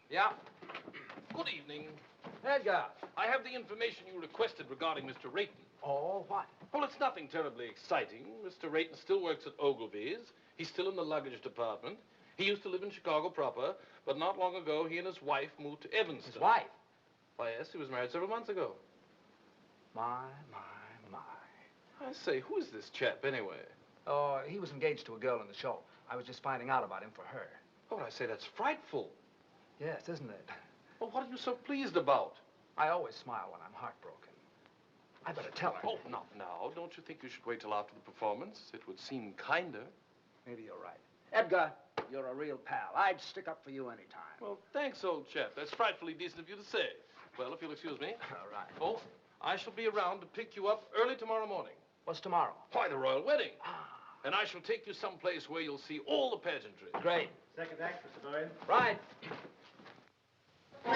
Yeah? Good evening. Edgar. I have the information you requested regarding Mr. Rayton. Oh, what? Well, it's nothing terribly exciting. Mr. Rayton still works at Ogilvy's. He's still in the luggage department. He used to live in Chicago proper, but not long ago, he and his wife moved to Evanston. His wife? Why, yes, he was married several months ago. My. I say, who is this chap, anyway? Oh, he was engaged to a girl in the show. I was just finding out about him for her. Oh, I say, that's frightful. Yes, isn't it? Well, what are you so pleased about? I always smile when I'm heartbroken. I better tell her. Oh, not now. Don't you think you should wait till after the performance? It would seem kinder. Maybe you're right. Edgar, you're a real pal. I'd stick up for you any time. Well, thanks, old chap. That's frightfully decent of you to say. Well, if you'll excuse me. All right. Oh, I shall be around to pick you up early tomorrow morning. What's tomorrow? Why, the royal wedding. And I shall take you someplace where you'll see all the pageantry. Great. Second act, Mr. Bowen. Right. I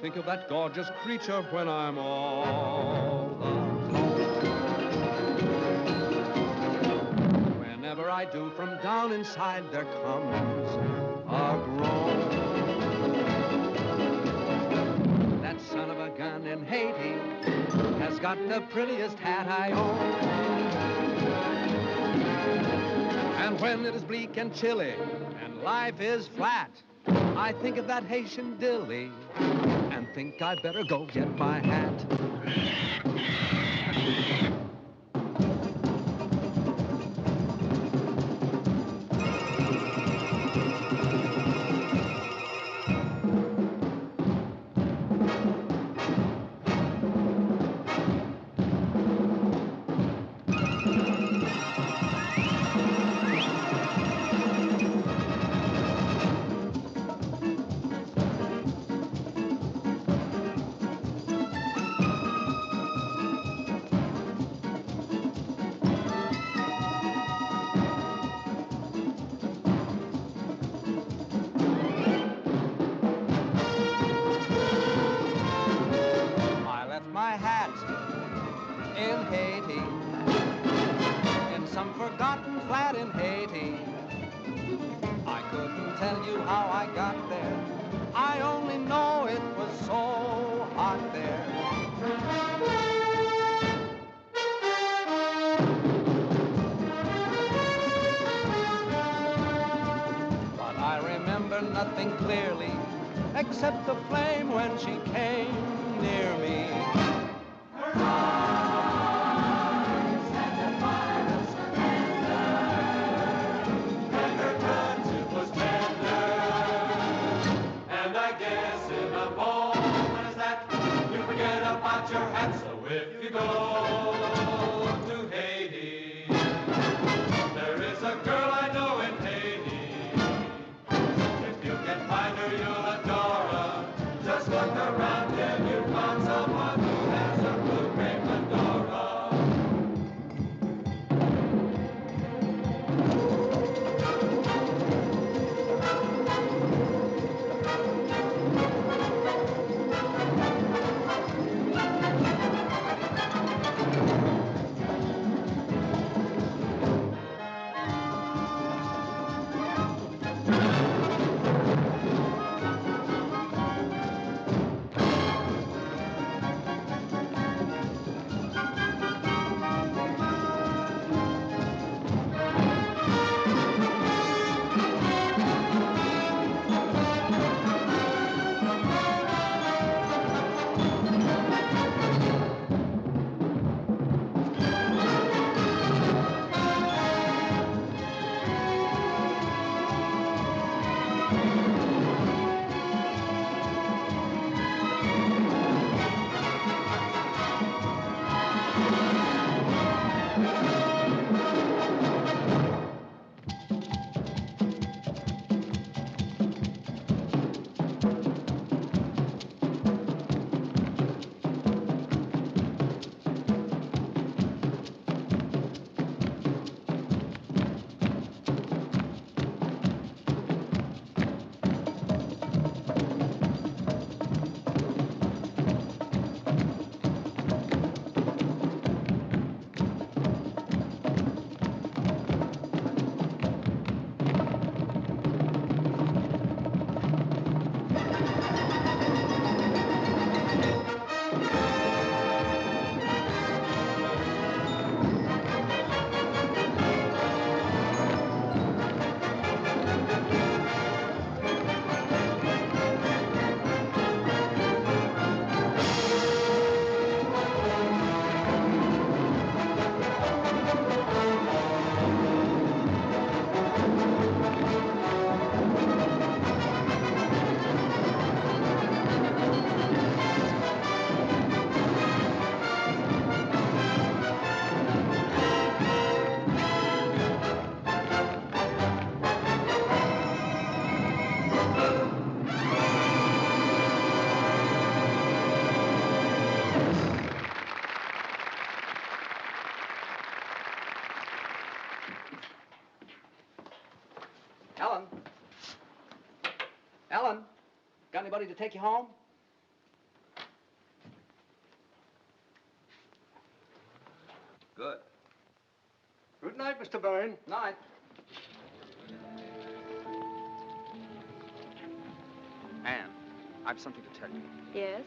think of that gorgeous creature when I'm all alone. Whenever I do, from down inside there comes a groan. That son of a gun in Haiti has got the prettiest hat I own. And when it is bleak and chilly and life is flat, I think of that Haitian dilly and think I'd better go get my hat. My hat in Haiti, in some forgotten flat in Haiti. I couldn't tell you how I got there. I only know it was so hot there. But I remember nothing clearly except the flame when she came near me. Your hat, so if you go to Haiti, there is a girl I know in Haiti. If you can find her, you'll adore her. Just look around till you found someone who has a blue green fedora. Ellen? Ellen? Got anybody to take you home? Good. Good night, Mr. Bowen. Night. Anne, I've something to tell you. Yes?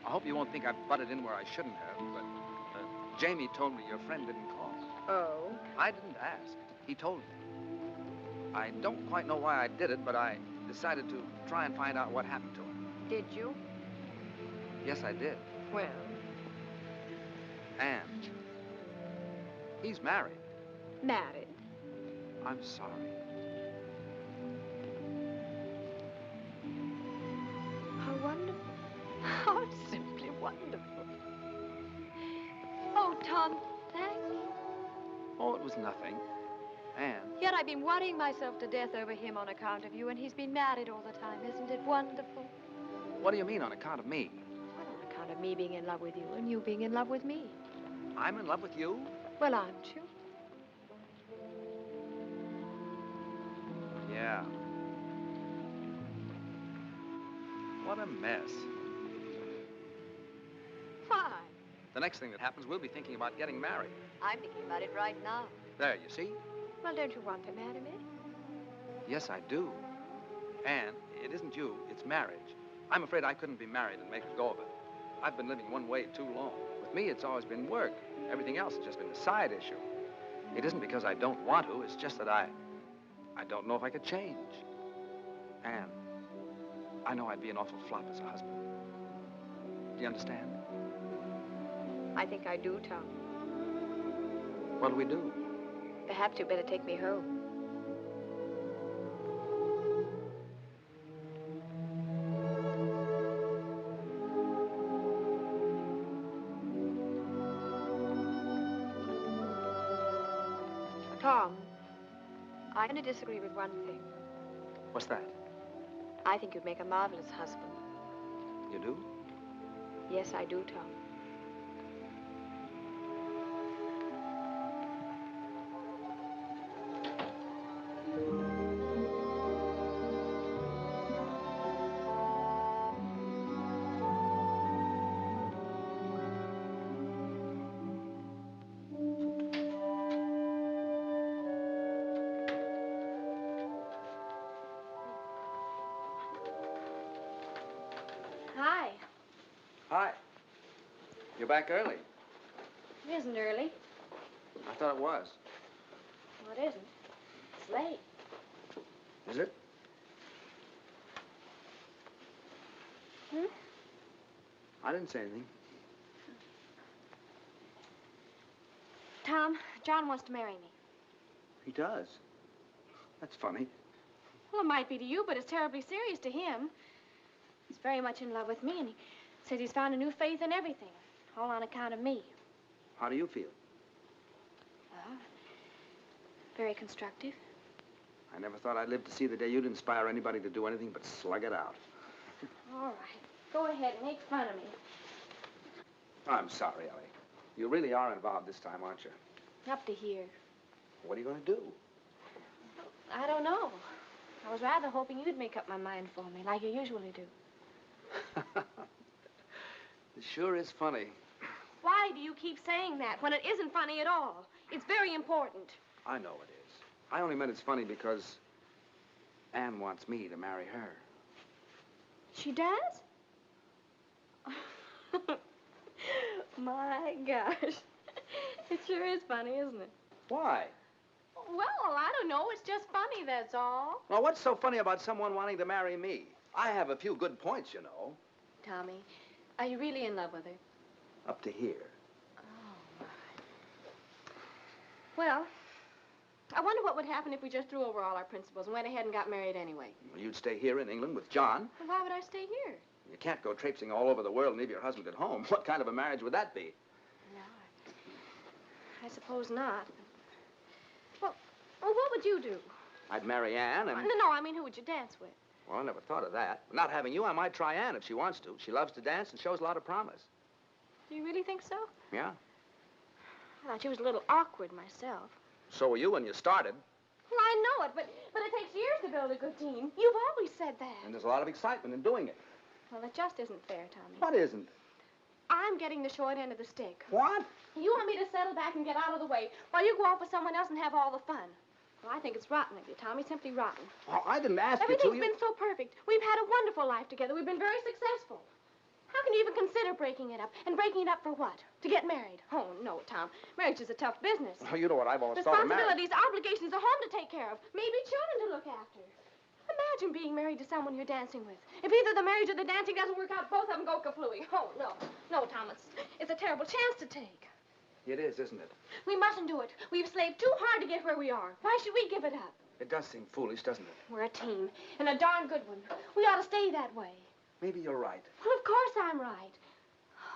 I hope you won't think I've butted in where I shouldn't have, but Jamie told me your friend didn't call. Oh? I didn't ask. He told me. I don't quite know why I did it, but I decided to try and find out what happened to him. Did you? Yes, I did. Well? Anne, he's married. Married? I'm sorry. How wonderful. How simply wonderful. Oh, Tom, thank you. Oh, it was nothing. Anne. Yet I've been worrying myself to death over him on account of you, and he's been married all the time. Isn't it wonderful? What do you mean, on account of me? Well, on account of me being in love with you and you being in love with me. I'm in love with you? Well, aren't you? Yeah. What a mess. Why? The next thing that happens, we'll be thinking about getting married. I'm thinking about it right now. There, you see? Well, don't you want to marry me? Yes, I do. Anne, it isn't you, it's marriage. I'm afraid I couldn't be married and make a go of it. I've been living one way too long. With me, it's always been work. Everything else has just been a side issue. It isn't because I don't want to, it's just that I don't know if I could change. Anne, I know I'd be an awful flop as a husband. Do you understand? I think I do, Tom. What do we do? Perhaps you'd better take me home. Tom, I only disagree with one thing. What's that? I think you'd make a marvelous husband. You do? Yes, I do, Tom. Hi. Hi. You're back early. It isn't early. I thought it was. Well, it isn't. It's late. Is it? Hmm? I didn't say anything. Tom, John wants to marry me. He does. That's funny. Well, it might be to you, but it's terribly serious to him. He's very much in love with me, and he says he's found a new faith in everything, all on account of me. How do you feel? Well, very constructive. I never thought I'd live to see the day you'd inspire anybody to do anything but slug it out. All right. Go ahead and make fun of me. I'm sorry, Ellie. You really are involved this time, aren't you? Up to here. What are you going to do? I don't know. I was rather hoping you'd make up my mind for me, like you usually do. It sure is funny. Why do you keep saying that when it isn't funny at all? It's very important. I know it is. I only meant it's funny because Anne wants me to marry her. She does? My gosh. It sure is funny, isn't it? Why? Well, I don't know. It's just funny, that's all. Well, what's so funny about someone wanting to marry me? I have a few good points, you know. Tommy, are you really in love with her? Up to here. Oh, my. Well, I wonder what would happen if we just threw over all our principles and went ahead and got married anyway. Well, you'd stay here in England with John. Well, why would I stay here? You can't go traipsing all over the world and leave your husband at home. What kind of a marriage would that be? No, I suppose not. Well, what would you do? I'd marry Anne and... No, I mean, who would you dance with? Well, I never thought of that. Not having you, I might try Anne if she wants to. She loves to dance and shows a lot of promise. Do you really think so? Yeah. I thought she was a little awkward myself. So were you when you started. Well, I know it, but it takes years to build a good team. You've always said that. And there's a lot of excitement in doing it. Well, it just isn't fair, Tommy. What isn't? I'm getting the short end of the stick. What? You want me to settle back and get out of the way while you go off with someone else and have all the fun. Well, I think it's rotten of you, Tommy. Simply rotten. Oh, I didn't ask you to. Everything's been so perfect. We've had a wonderful life together. We've been very successful. How can you even consider breaking it up? And breaking it up for what? To get married? Oh, no, Tom. Marriage is a tough business. Oh, you know what I've always thought of marriage. Responsibilities, obligations, a home to take care of. Maybe children to look after. Imagine being married to someone you're dancing with. If either the marriage or the dancing doesn't work out, both of them go kaflooey. Oh, no. No, Tom, it's a terrible chance to take. It is, isn't it? We mustn't do it. We've slaved too hard to get where we are. Why should we give it up? It does seem foolish, doesn't it? We're a team, and a darn good one. We ought to stay that way. Maybe you're right. Well, of course I'm right.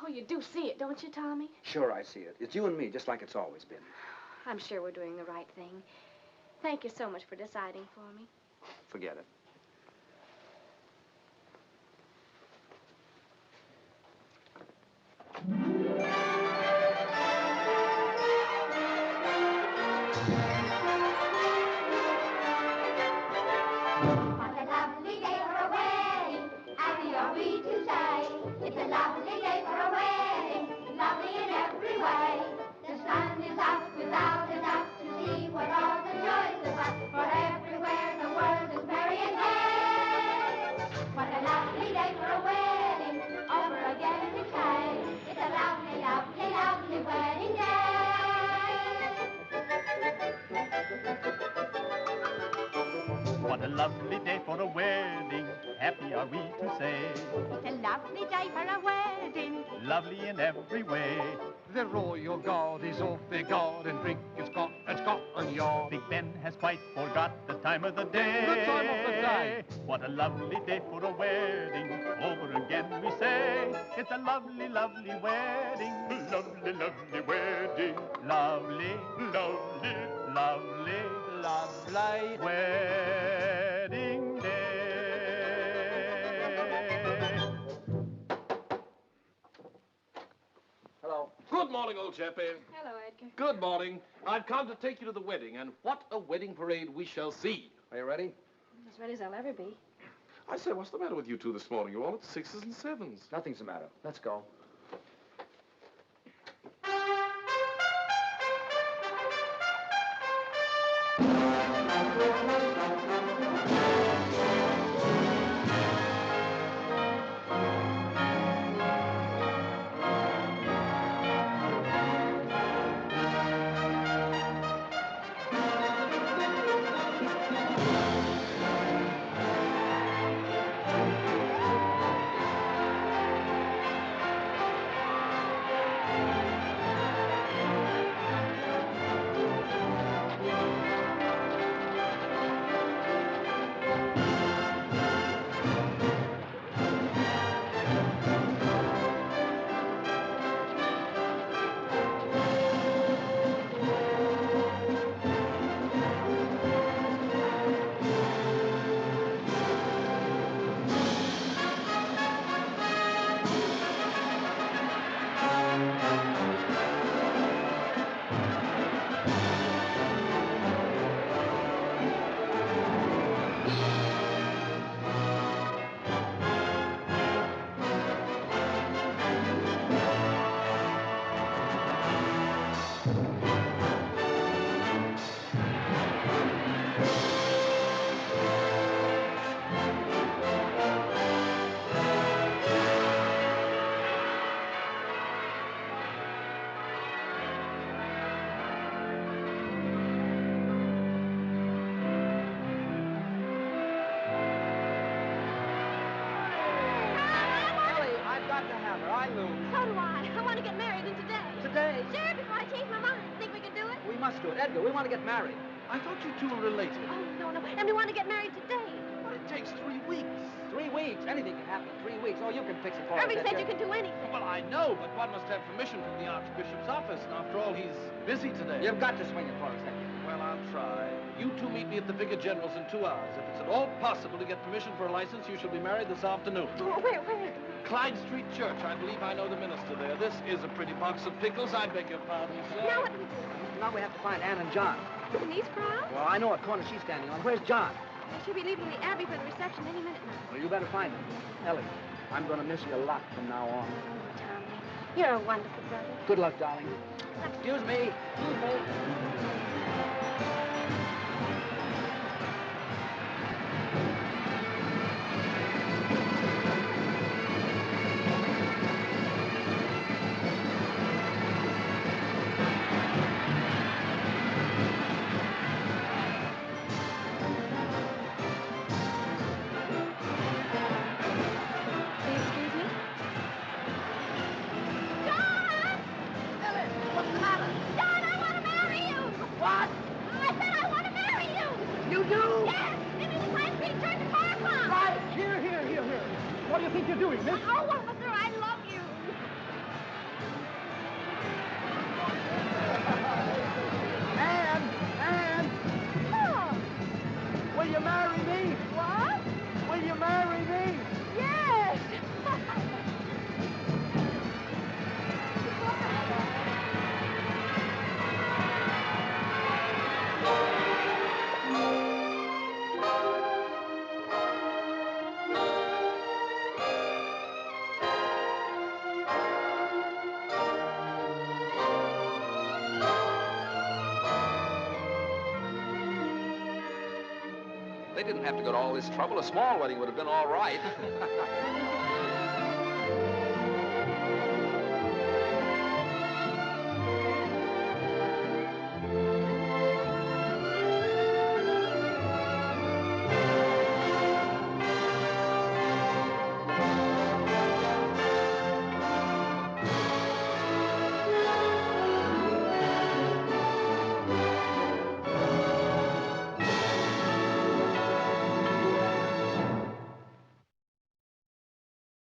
Oh, you do see it, don't you, Tommy? Sure, I see it. It's you and me, just like it's always been. I'm sure we're doing the right thing. Thank you so much for deciding for me. Forget it. What a lovely day for a wedding, happy are we to say. It's a lovely day for a wedding, lovely in every way. The sun is out without a doubt to see what all the joys about. For everywhere the world is merry and gay. What a lovely day for a wedding, over again we say. It's a lovely, lovely, lovely wedding day. What a lovely day for a wedding, happy are we to say. It's a lovely day for a wedding, Lovely in every way. The royal guard is off their guard and drink is got and Scotland Yard. Big Ben has quite forgot the time of the day. The time of the day. What a lovely day for a wedding, over again we say. It's a lovely, lovely wedding. Lovely, lovely wedding. Lovely, lovely, lovely, lovely wedding day. Hello. Good morning, old chappie. Hello, Edgar. Good morning. I've come to take you to the wedding, and what a wedding parade we shall see. Are you ready? As ready as I'll ever be. I say, what's the matter with you two this morning? You're all at 6s and 7s. Nothing's the matter. Let's go. I lose. So do I. I want to get married in today. Today? Sure, before I change my mind. Think we can do it? We must do it. Edgar, we want to get married. I thought you two were related. Oh, no, no. And we want to get married today. But it takes 3 weeks. 3 weeks. Anything can happen in 3 weeks. Oh, you can fix it for us, Irving said Edgar. you can do anything. Well, I know, but one must have permission from the Archbishop's office, and after all, he's busy today. You've got to swing it for us, Edgar. Well, I'll try. You two meet me at the Vicar General's in 2 hours. If it's at all possible to get permission for a license, you shall be married this afternoon. Oh, where? Clyde Street Church. I believe I know the minister there. This is a pretty box of pickles. I beg your pardon, sir. Now what do we do? Now we have to find Anne and John. In these crowds? Well, I know what corner she's standing on. Where's John? They should be leaving the Abbey for the reception any minute now. Well, you better find him. Ellie, I'm going to miss you a lot from now on. Tommy, you're a wonderful brother. Good luck, darling. Excuse me. Excuse me. What do you think you're doing, miss? Oh, officer, I love you. Anne! Oh. Will you marry me? What? Will you marry me? Yes. They didn't have to go to all this trouble. A small wedding would have been all right.